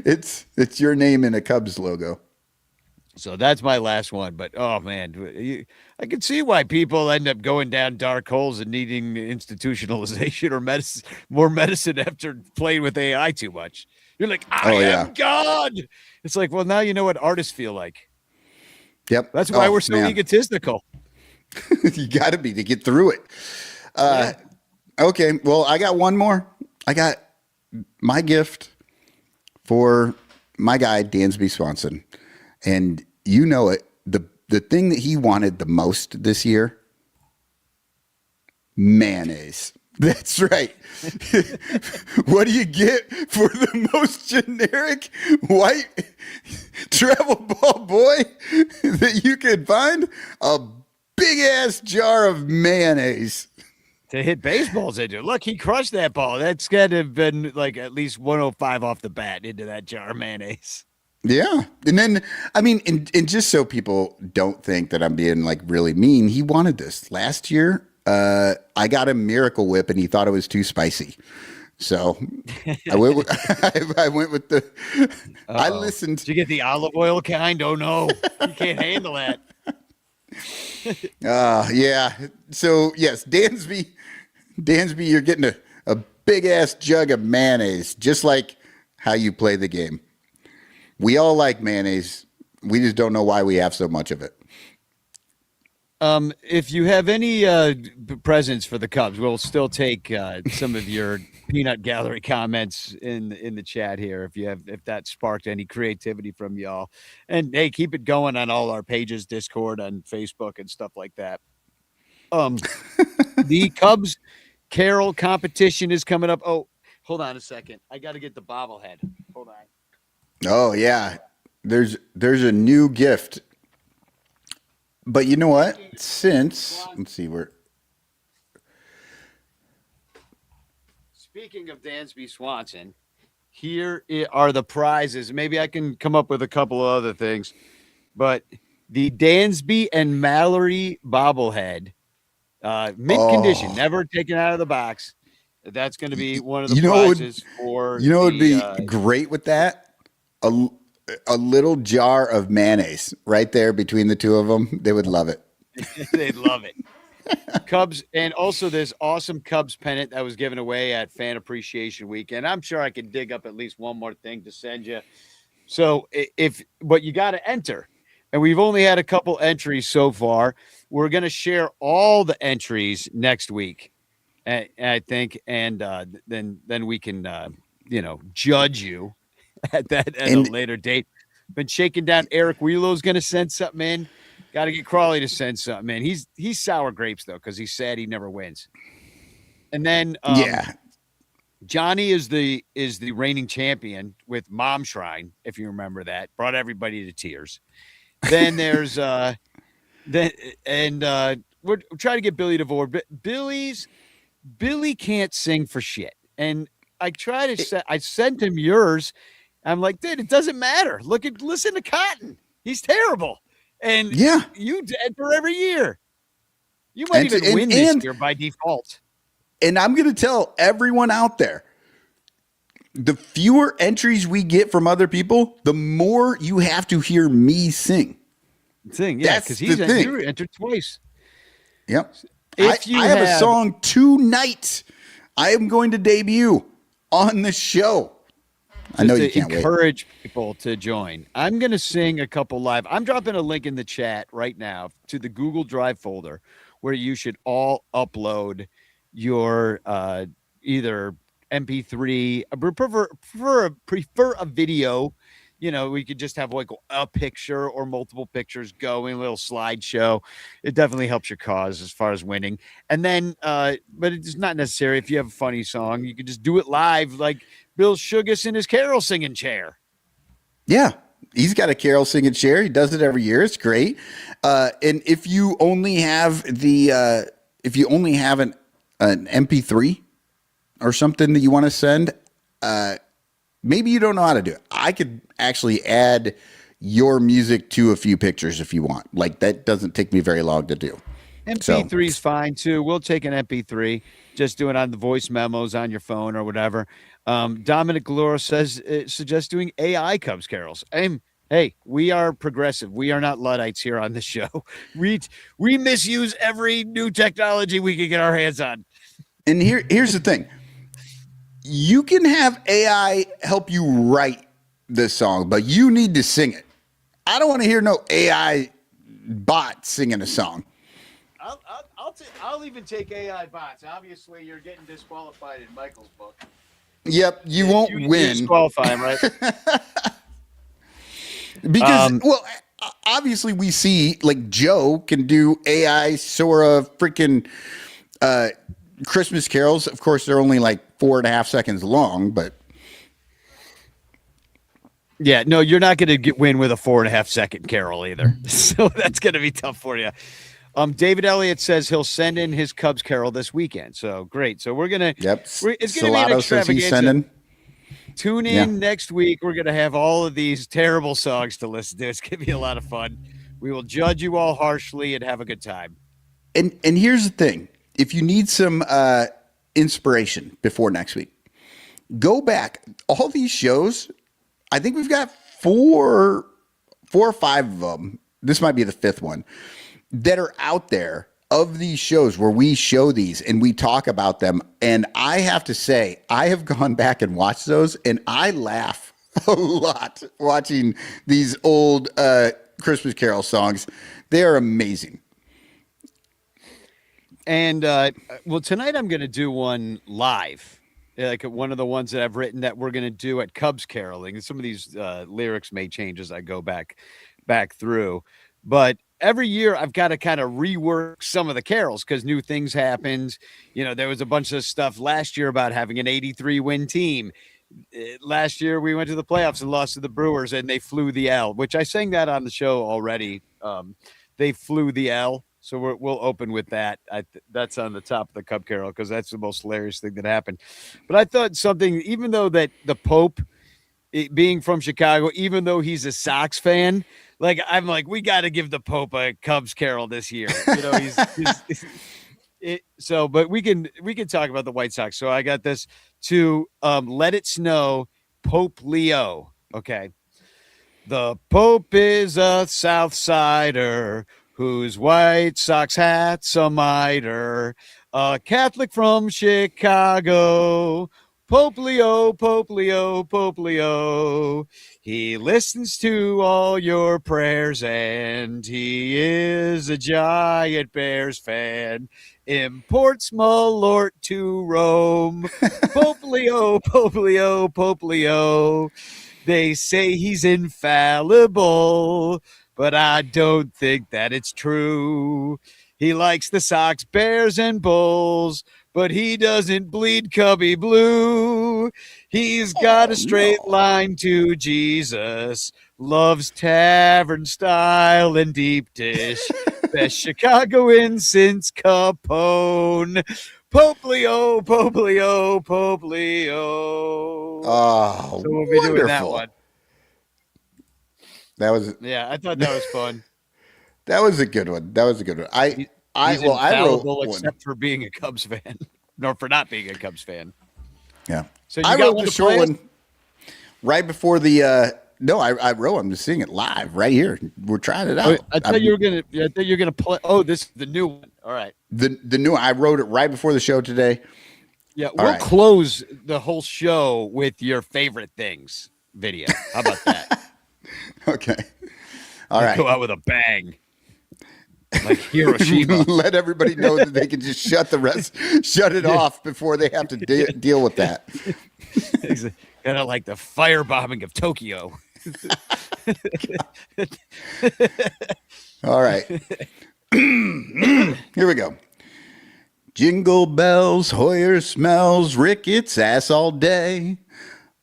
It's your name in a Cubs logo. So that's my last one. But oh man, I can see why people end up going down dark holes and needing institutionalization or more medicine after playing with AI too much. You're like, I am God. It's like, well, now you know what artists feel like. Yep. That's why we're so egotistical. You got to be to get through it. Okay. Well, I got one more. I got my gift for my guy, Dansby Swanson. And you know it. The thing that he wanted the most this year, mayonnaise. That's right. What do you get for the most generic white travel ball boy that you can find? A big ass jar of mayonnaise. To hit baseballs into. Look, he crushed that ball. That's got to have been like at least 105 off the bat into that jar of mayonnaise. Yeah. And then, I mean, and just so people don't think that I'm being like really mean, he wanted this last year. I got him Miracle Whip and he thought it was too spicy. So I went with, I listened. Did you get the olive oil kind? Oh no, you can't handle that. Yeah. So yes, Dansby, you're getting a big ass jug of mayonnaise, just like how you play the game. We all like mayonnaise. We just don't know why we have so much of it. If you have any presents for the Cubs, we'll still take some of your peanut gallery comments in the chat here. If that sparked any creativity from y'all, and hey, keep it going on all our pages, Discord, on Facebook, and stuff like that. The Cubs Carol competition is coming up. Oh, hold on a second. I got to get the bobblehead. Hold on. Oh yeah, there's a new gift, but you know what? Let's see where. Speaking of Dansby Swanson, here are the prizes. Maybe I can come up with a couple of other things, but the Dansby and Mallory bobblehead, mint condition, never taken out of the box. That's going to be one of the prizes for. You know, what would be great with that. A little jar of mayonnaise right there between the two of them. They would love it. They'd love it. Cubs, and also this awesome Cubs pennant that was given away at Fan Appreciation Weekend. I'm sure I can dig up at least one more thing to send you. So but you got to enter, and we've only had a couple entries so far. We're going to share all the entries next week, I think, and then we can judge you at a later date. Been shaking down. Eric Wheelo's going to send something in. Got to get Crawley to send something in. He's sour grapes though, because he said he never wins. And then Johnny is the reigning champion with Mom Shrine, if you remember that. Brought everybody to tears. Then there's we're trying to get Billy to vote, but Billy can't sing for shit. And I sent him yours. I'm like, dude, it doesn't matter. Listen to Cotton. He's terrible. And you enter every year. You might even win this year by default. And I'm going to tell everyone out there, the fewer entries we get from other people, the more you have to hear me sing. Yeah, because he's entered twice. Yep. I have a song tonight I am going to debut on the show. I know you can't encourage people to join. I'm going to sing a couple live. I'm dropping a link in the chat right now to the Google Drive folder where you should all upload your either MP3. I prefer a video. We could just have like a picture or multiple pictures going, a little slideshow. It definitely helps your cause as far as winning. And then, but it's not necessary. If you have a funny song, you could just do it live, like Bill Sugas in his carol singing chair. Yeah, he's got a carol singing chair. He does it every year. It's great. And if you only have an MP3 or something that you want to send, maybe you don't know how to do it. I could actually add your music to a few pictures if you want. Like, that doesn't take me very long to do. MP3 is fine too. We'll take an MP3. Just do it on the voice memos on your phone or whatever. Dominic Galora says suggests doing AI Cubs carols. Hey, we are progressive. We are not Luddites here on the show. We misuse every new technology we can get our hands on. And here's the thing. You can have AI help you write the song, but you need to sing it. I don't want to hear no AI bot singing a song. I'll even take AI bots. Obviously, you're getting disqualified in Michael's book. Yep, you won't win. Disqualify him, right? Because, obviously we see like Joe can do AI Sora freaking Christmas carols. Of course, they're only like 4.5 seconds long, but yeah, no, you're not going to win with a 4.5 second carol either. So that's going to be tough for you. David Elliott says he'll send in his Cubs carol this weekend. So great. So we're gonna. Yep. It's going to be an Salato says he's extravaganza. sending. Tune in next week. We're going to have all of these terrible songs to listen to. It's going to be a lot of fun. We will judge you all harshly and have a good time. And here's the thing. If you need some inspiration before next week, go back. All these shows, I think we've got four or five of them. This might be the fifth one that are out there of these shows where we show these and we talk about them. And I have to say, I have gone back and watched those and I laugh a lot watching these old Christmas Carol songs. They are amazing. And well, tonight I'm going to do one live, like one of the ones that I've written that we're going to do at Cubs caroling. Some of these lyrics may change as I go back through, but every year I've got to kind of rework some of the carols because new things happened. You know, there was a bunch of stuff last year about having an 83 win team. Last year we went to the playoffs and lost to the Brewers and they flew the L, which I sang that on the show already. They flew the L. So we'll open with that. That's on the top of the Cub Carol because that's the most hilarious thing that happened. But I thought something, even though that the Pope, being from Chicago, even though he's a Sox fan, like I'm like, we got to give the Pope a Cubs Carol this year. You know, so, but we can talk about the White Sox. So I got this to Let It Snow, Pope Leo. Okay, the Pope is a South Sider whose White Sox hat's a miter, a Catholic from Chicago, Pope Leo, Pope Leo, Pope Leo. He listens to all your prayers and he is a giant Bears fan. Imports Malort to Rome. Pope Leo, Pope Leo, Pope Leo. They say he's infallible, but I don't think that it's true. He likes the Sox, Bears, and Bulls, but he doesn't bleed Cubby blue. He's got a straight line to Jesus, loves tavern style and deep dish. Best Chicagoan since Capone. Pope Leo, Pope Leo, Pope Leo. Oh, so we'll be doing that one. That was I thought that was fun. That was a good one. I wrote one. Except for being a Cubs fan, nor for not being a Cubs fan. Yeah. So I wrote the short one right before the. No, I wrote. I'm just seeing it live right here. We're trying it out. I thought you were gonna play. Oh, this is the new one. All right. The new. I wrote it right before the show today. Yeah, we'll close the whole show with your favorite things video. How about that? Okay. All right. Go out with a bang. Like Hiroshima. Let everybody know that they can just shut it off before they have to deal with that. Kind of like the firebombing of Tokyo. All right. Here we go. Jingle bells, Hoyer smells Ricketts ass all day.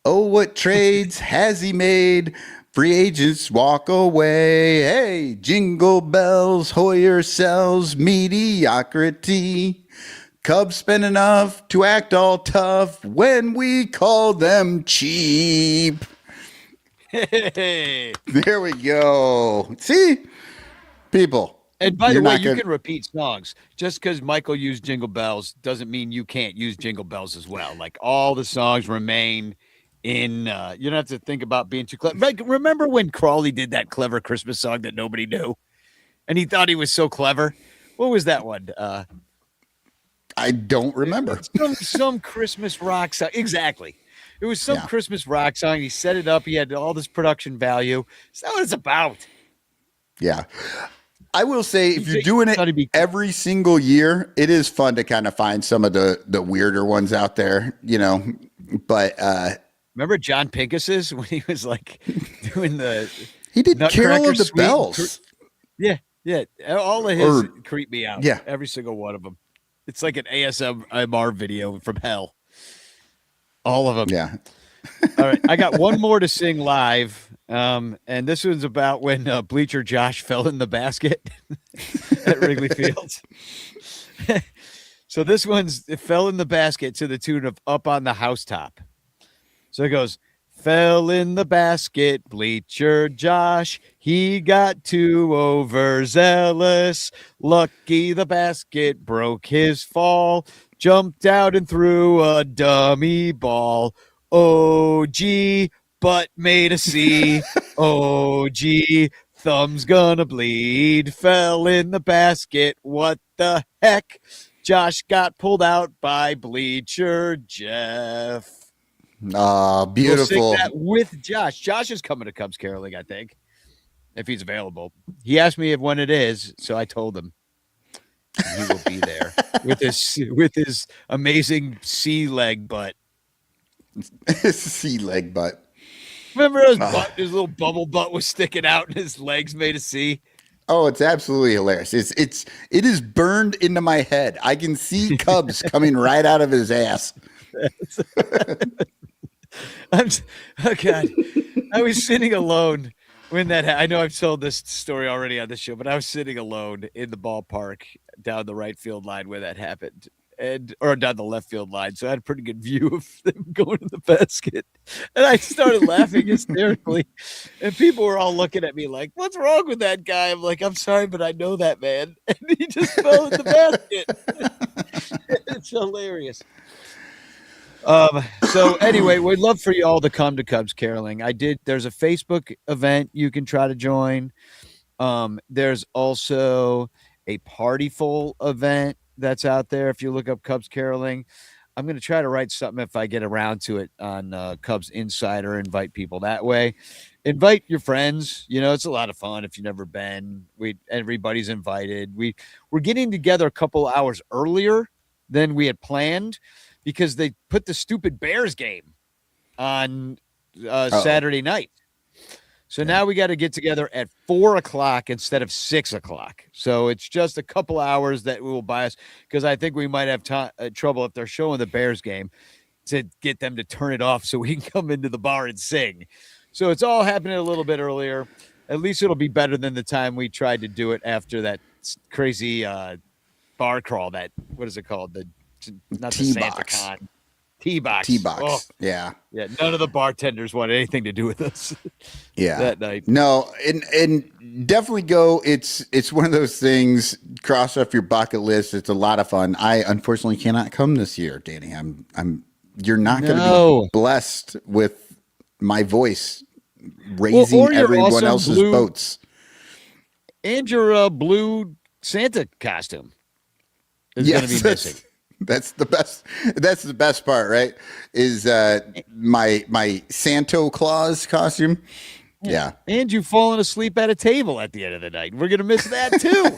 Oh, what trades has he made? Free agents walk away. Hey, jingle bells, Hoyer sells mediocrity. Cubs spend enough to act all tough when we call them cheap. Hey. There we go. See? People. And by the You're way, not you gonna- can repeat songs. Just because Michael used Jingle Bells doesn't mean you can't use Jingle Bells as well. Like all the songs remain in. You don't have to think about being too clever. Like, remember when Crawley did that clever Christmas song that nobody knew, and he thought he was so clever? What was that one? I don't remember. Some Christmas rock song. Exactly. It was some Christmas rock song. He set it up. He had all this production value. That's not what it's about. Yeah. I will say, if you're doing it every single year, it is fun to kind of find some of the weirder ones out there, you know. But remember John Pincus's when he was like doing he did Carol of the Suite? Bells. Yeah. All of his creep me out. Yeah. Every single one of them. It's like an ASMR video from hell. All of them. Yeah. All right. I got one more to sing live. And this one's about when Bleacher Josh fell in the basket at Wrigley Field. So this it fell in the basket to the tune of Up on the Housetop. So it goes, fell in the basket, Bleacher Josh. He got too overzealous. Lucky the basket broke his fall. Jumped out and threw a dummy ball. Oh, gee, butt made a C. Oh, gee, thumb's gonna bleed. Fell in the basket. What the heck? Josh got pulled out by Bleacher Jeff. Beautiful. We'll sing that with Josh. Josh is coming to Cubs Caroling, I think, if he's available. He asked me when it is, so I told him he will be there with his amazing sea leg butt. Sea leg butt. Remember his butt? His little bubble butt was sticking out, and his legs made a C. Oh, it's absolutely hilarious. It is burned into my head. I can see Cubs coming right out of his ass. Oh God, I was sitting alone when that. I know I've told this story already on the show, but I was sitting alone in the ballpark down the right field line where that happened, or down the left field line. So I had a pretty good view of them going to the basket, and I started laughing hysterically, and people were all looking at me like, "What's wrong with that guy?" I'm like, "I'm sorry, but I know that man," and he just fell in the basket. It's hilarious. So anyway, we'd love for you all to come to Cubs Caroling. There's a Facebook event you can try to join. There's also a Partyful event that's out there. If you look up Cubs Caroling, I'm going to try to write something if I get around to it on Cubs Insider, invite people that way. Invite your friends. You know, it's a lot of fun if you've never been. Everybody's invited. We're getting together a couple hours earlier than we had planned, because they put the stupid Bears game on Saturday night. So now we got to get together at 4:00 instead of 6:00. So it's just a couple hours that will buy us, because I think we might have trouble if they're showing the Bears game to get them to turn it off so we can come into the bar and sing. So it's all happening a little bit earlier. At least it'll be better than the time we tried to do it after that crazy bar crawl. What is it called? Not the T-box. Santa Con. T-box. T-box. Oh, yeah. None of the bartenders wanted anything to do with us. Yeah. That night. No, and definitely go. It's one of those things. Cross off your bucket list. It's a lot of fun. I unfortunately cannot come this year, Danny. You're not going to be blessed with my voice raising everyone else's boats. And your blue Santa costume is going to be missing. That's the best. That's the best part, right? Is my Santa Claus costume? Yeah. And you falling asleep at a table at the end of the night. We're gonna miss that too.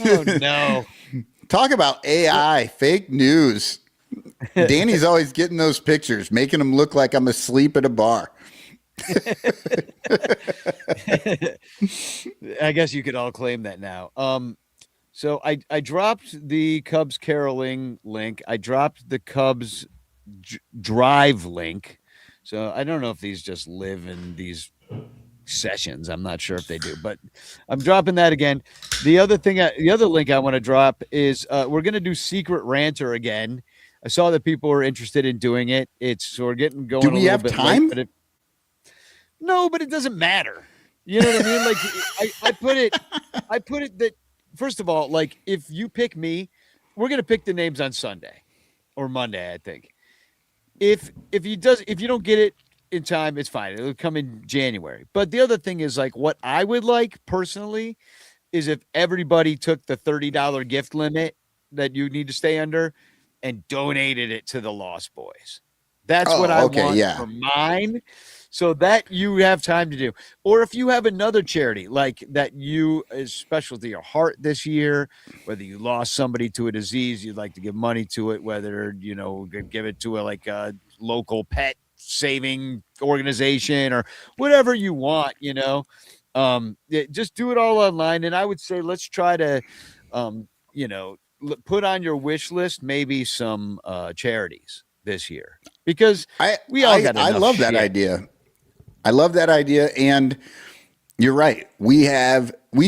Oh no! Talk about AI, fake news. Danny's always getting those pictures, making them look like I'm asleep at a bar. I guess you could all claim that now. So I dropped the Cubs Caroling link. I dropped the Cubs Drive link. So I don't know if these just live in these sessions. I'm not sure if they do, but I'm dropping that again. The other link I want to drop is we're going to do Secret Ranter again. I saw that people were interested in doing it. We're getting going. Do we have time? No, but it doesn't matter. You know what I mean? Like I put it that first of all, like if you pick me, we're gonna pick the names on Sunday or Monday, I think. If you don't get it in time, it's fine. It'll come in January. But the other thing is like what I would like personally is if everybody took the $30 gift limit that you need to stay under and donated it to the Lost Boys. That's what I want for mine. So that you have time to do. Or if you have another charity like that you is special to your heart this year, whether you lost somebody to a disease, you'd like to give money to it, whether, give it to a local pet saving organization or whatever you want, just do it all online. And I would say, let's try to, put on your wish list, maybe some charities this year, because I love that idea. I love that idea. And you're right. We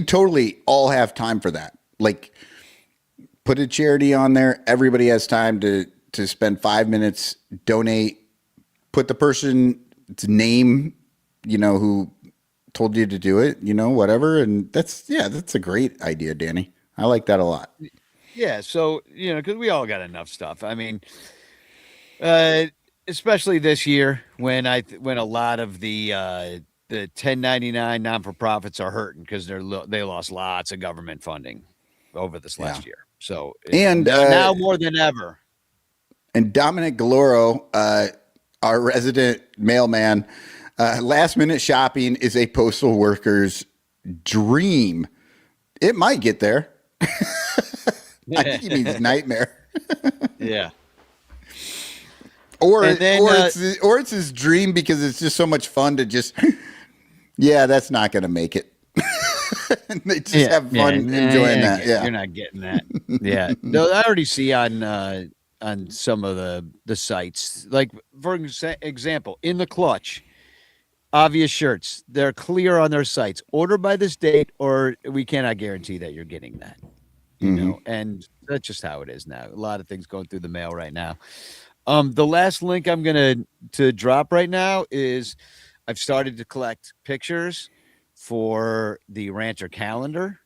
totally all have time for that. Like put a charity on there. Everybody has time to spend 5 minutes, donate, put the person's name, who told you to do it, whatever. And that's a great idea, Danny. I like that a lot. Yeah. So, cause we all got enough stuff. I mean, especially this year when a lot of the 1099 non-for-profits are hurting because they lost lots of government funding over this last year. So now more than ever. And Dominic Galoro, our resident mailman, last minute shopping is a postal worker's dream. It might get there. I think he means nightmare. Yeah. Or it's his dream because it's just so much fun to just, that's not going to make it. They just have fun enjoying that. You're not getting that. Yeah. No, I already see on some of the sites, like for example, in the Clutch, obvious shirts, they're clear on their sites. Order by this date, or we cannot guarantee that you're getting that. You know, and that's just how it is now. A lot of things going through the mail right now. The last link I'm going to drop right now is I've started to collect pictures for the Rancher calendar,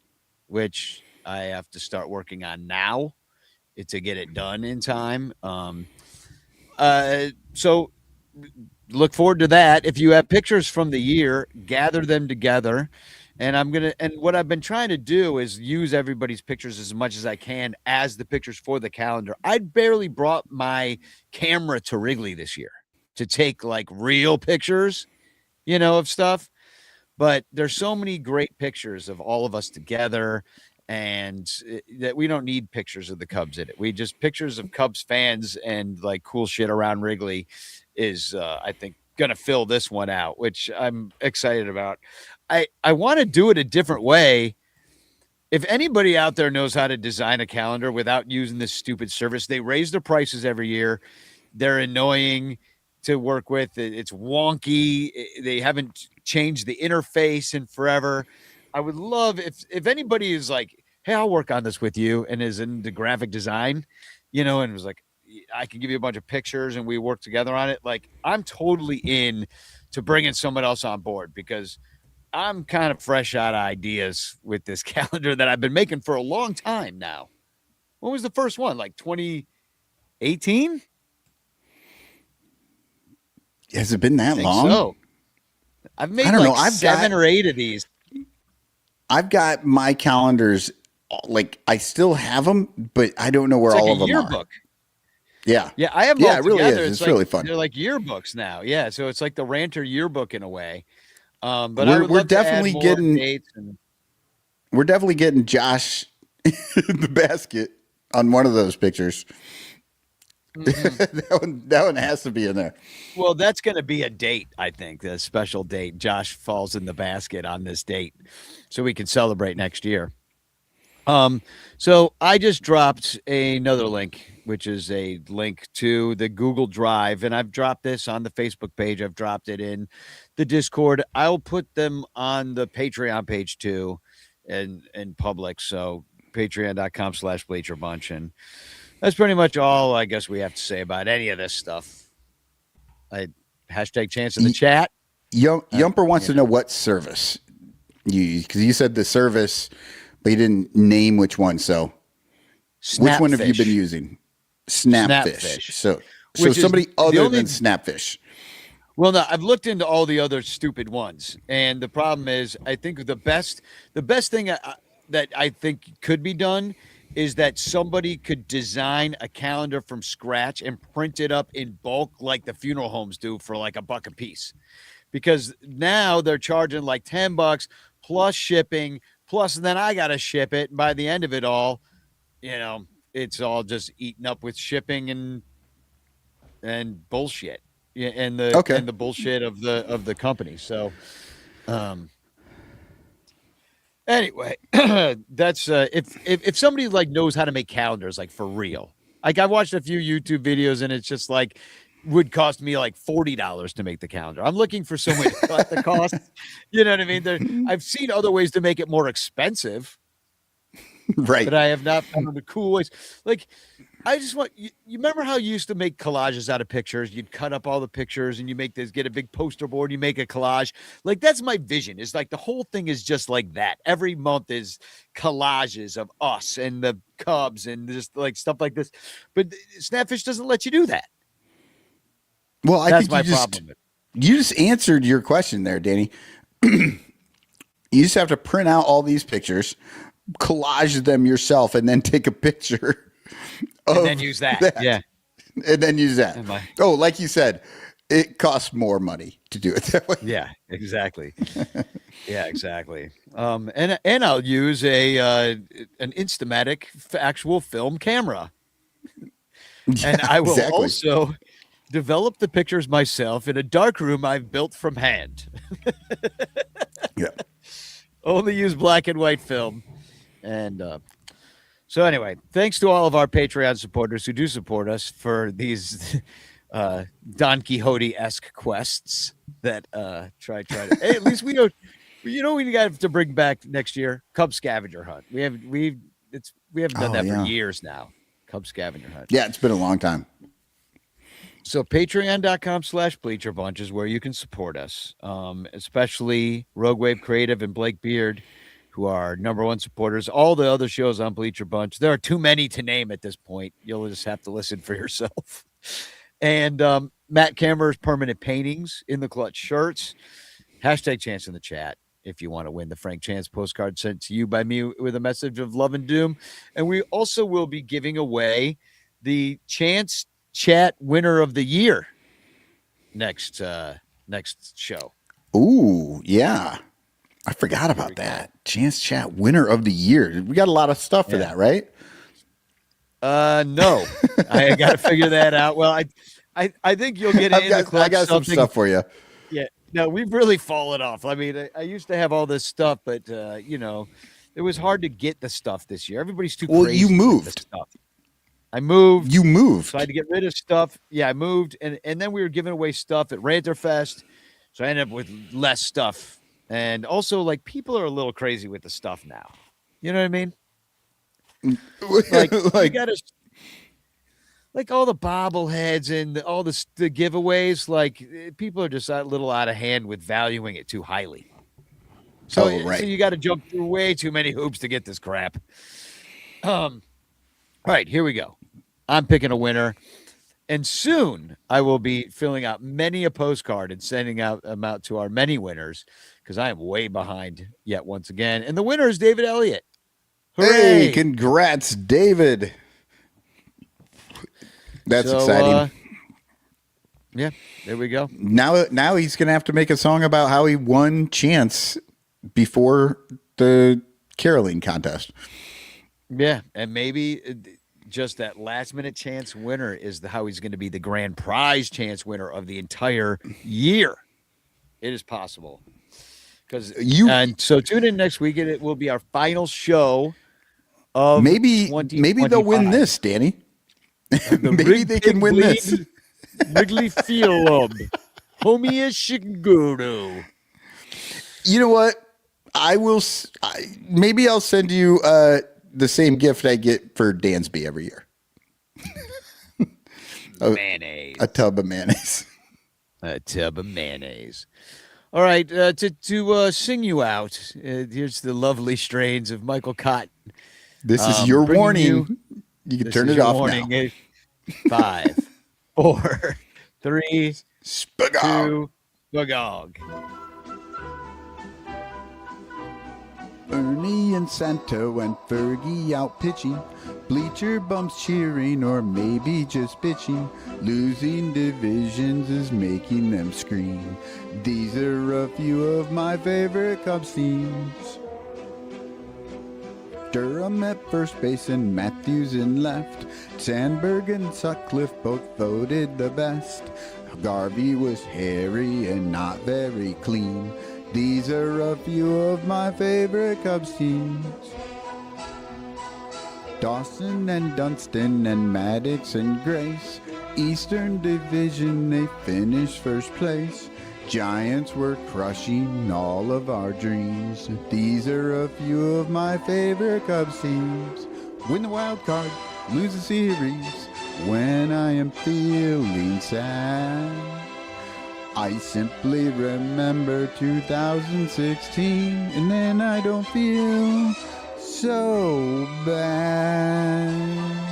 which I have to start working on now to get it done in time. So look forward to that. If you have pictures from the year, gather them together. And what I've been trying to do is use everybody's pictures as much as I can as the pictures for the calendar. I barely brought my camera to Wrigley this year to take like real pictures, of stuff. But there's so many great pictures of all of us together, and that we don't need pictures of the Cubs in it. We just pictures of Cubs fans and like cool shit around Wrigley is, I think, going to fill this one out, which I'm excited about. I want to do it a different way. If anybody out there knows how to design a calendar without using this stupid service, they raise their prices every year. They're annoying to work with. It's wonky. They haven't changed the interface in forever. I would love if anybody is like, hey, I'll work on this with you, and is into graphic design, and was like, I can give you a bunch of pictures and we work together on it. Like, I'm totally in to bringing someone else on board because I'm kind of fresh out of ideas with this calendar that I've been making for a long time now. When was the first one? Like 2018? Has it been that long? So. I've made seven or eight of these. I've got my calendars, like I still have them, but I don't know where all of them yearbook. are. Yeah. Yeah, I have them all it really together. is. It's really fun. They're like yearbooks now. Yeah, so it's like the Ranter yearbook in a way. But we're definitely getting Josh in the basket on one of those pictures. Mm-hmm. that one has to be in there. Well, that's going to be a date, I think, a special date. Josh falls in the basket on this date, so we can celebrate next year. So I just dropped another link, which is a link to the Google Drive, and I've dropped this on the Facebook page. I've dropped it in the Discord. I'll put them on the Patreon page too, and in public. So patreon.com/Bleacher Bunch. And that's pretty much all I guess we have to say about any of this stuff. Hashtag chance in the chat. Yumper wants to know what service. Because you said the service, but you didn't name which one. So which one have you been using? Snapfish. So somebody other than Snapfish. Well, no, I've looked into all the other stupid ones, and the problem is, I think the best thing that I think could be done is that somebody could design a calendar from scratch and print it up in bulk like the funeral homes do for like $1 a piece. Because now they're charging like $10 plus shipping, plus then I got to ship it. And by the end of it all, it's all just eaten up with shipping and bullshit. Yeah, and the bullshit of the company. So, anyway, that's if somebody like knows how to make calendars like for real. Like I watched a few YouTube videos and it's just like would cost me like $40 to make the calendar. I'm looking for someone to cut the cost. You know what I mean? I've seen other ways to make it more expensive, right? But I have not found the cool ways. Like I just want you remember how you used to make collages out of pictures? You'd cut up all the pictures and you get a big poster board, you make a collage. Like that's my vision. It's like the whole thing is just like that. Every month is collages of us and the Cubs and just like stuff like this. But Snapfish doesn't let you do that. Well, I think you just answered your question there, Danny. You just have to print out all these pictures, collage them yourself, and then take a picture. And then use that. Yeah. And then use that. Oh, like you said, it costs more money to do it that way. Yeah, exactly. Yeah, exactly. And I'll use an Instamatic actual film camera. Yeah, and I will also develop the pictures myself in a darkroom I've built from hand. Yeah. Only use black and white film. And so anyway, thanks to all of our Patreon supporters who do support us for these Don Quixote-esque quests that try to hey, at least we don't we got to bring back next year Cub scavenger hunt. We haven't done that for years now. Cub scavenger hunt. Yeah, it's been a long time. So patreon.com/Bleacher Bunch is where you can support us, especially Rogue Wave Creative and Blake Beard, who are #1 supporters. All the other shows on Bleacher Bunch, there are too many to name at this point. You'll just have to listen for yourself. And Matt Kammer's permanent paintings in the clutch shirts. #Chance in the chat if you want to win the Frank Chance postcard sent to you by me with a message of love and doom. And we also will be giving away the Chance Chat winner of the year next show. Ooh, yeah. I forgot about that. Chance Chat winner of the year. We got a lot of stuff for that, right? No. I got to figure that out. Well, I think you'll get in the clutch. I got some stuff for you. Yeah. No, we've really fallen off. I mean, I used to have all this stuff, but it was hard to get the stuff this year. Everybody's too crazy. Well, you moved. With the stuff. I moved. You moved. So I had to get rid of stuff. Yeah, I moved. And then we were giving away stuff at Ranterfest. So I ended up with less stuff. And also, like, people are a little crazy with the stuff now. You know what I mean? Like you gotta, like all the bobbleheads and all the giveaways, like people are just a little out of hand with valuing it too highly. So, so you got to jump through way too many hoops to get this crap. All right, here we go. I'm picking a winner, and soon I will be filling out many a postcard and sending them out to our many winners because I am way behind yet once again. And the winner is David Elliott. Hooray! Hey, congrats, David. That's exciting. Yeah, there we go. Now he's going to have to make a song about how he won Chance before the caroling contest. Yeah, and maybe just that last-minute Chance winner is how he's going to be the grand prize Chance winner of the entire year. It is possible. And so tune in next week, and it will be our final show of maybe they'll win this, Danny. Maybe they can win this. Wrigley Field. Homie Shiguro. You know what? Maybe I'll send you the same gift I get for Dansby every year. Mayonnaise. A tub of mayonnaise. A tub of mayonnaise. All right, to sing you out, here's the lovely strains of Michael Cotton. This is your bringing warning. You can turn it off now. 5, 4, 3, Spagog. 2, Spagog. Ernie and Santo and Fergie out pitching. Bleacher bumps cheering or maybe just bitching. Losing divisions is making them scream. These are a few of my favorite Cubs teams. Durham at first base and Matthews in left. Sandberg and Sutcliffe both voted the best. Garvey was hairy and not very clean. These are a few of my favorite Cubs teams. Dawson and Dunston and Maddox and Grace. Eastern Division, they finished first place. Giants were crushing all of our dreams. These are a few of my favorite Cubs teams. Win the wild card, lose the series. When I am feeling sad, I simply remember 2016, and then I don't feel so bad.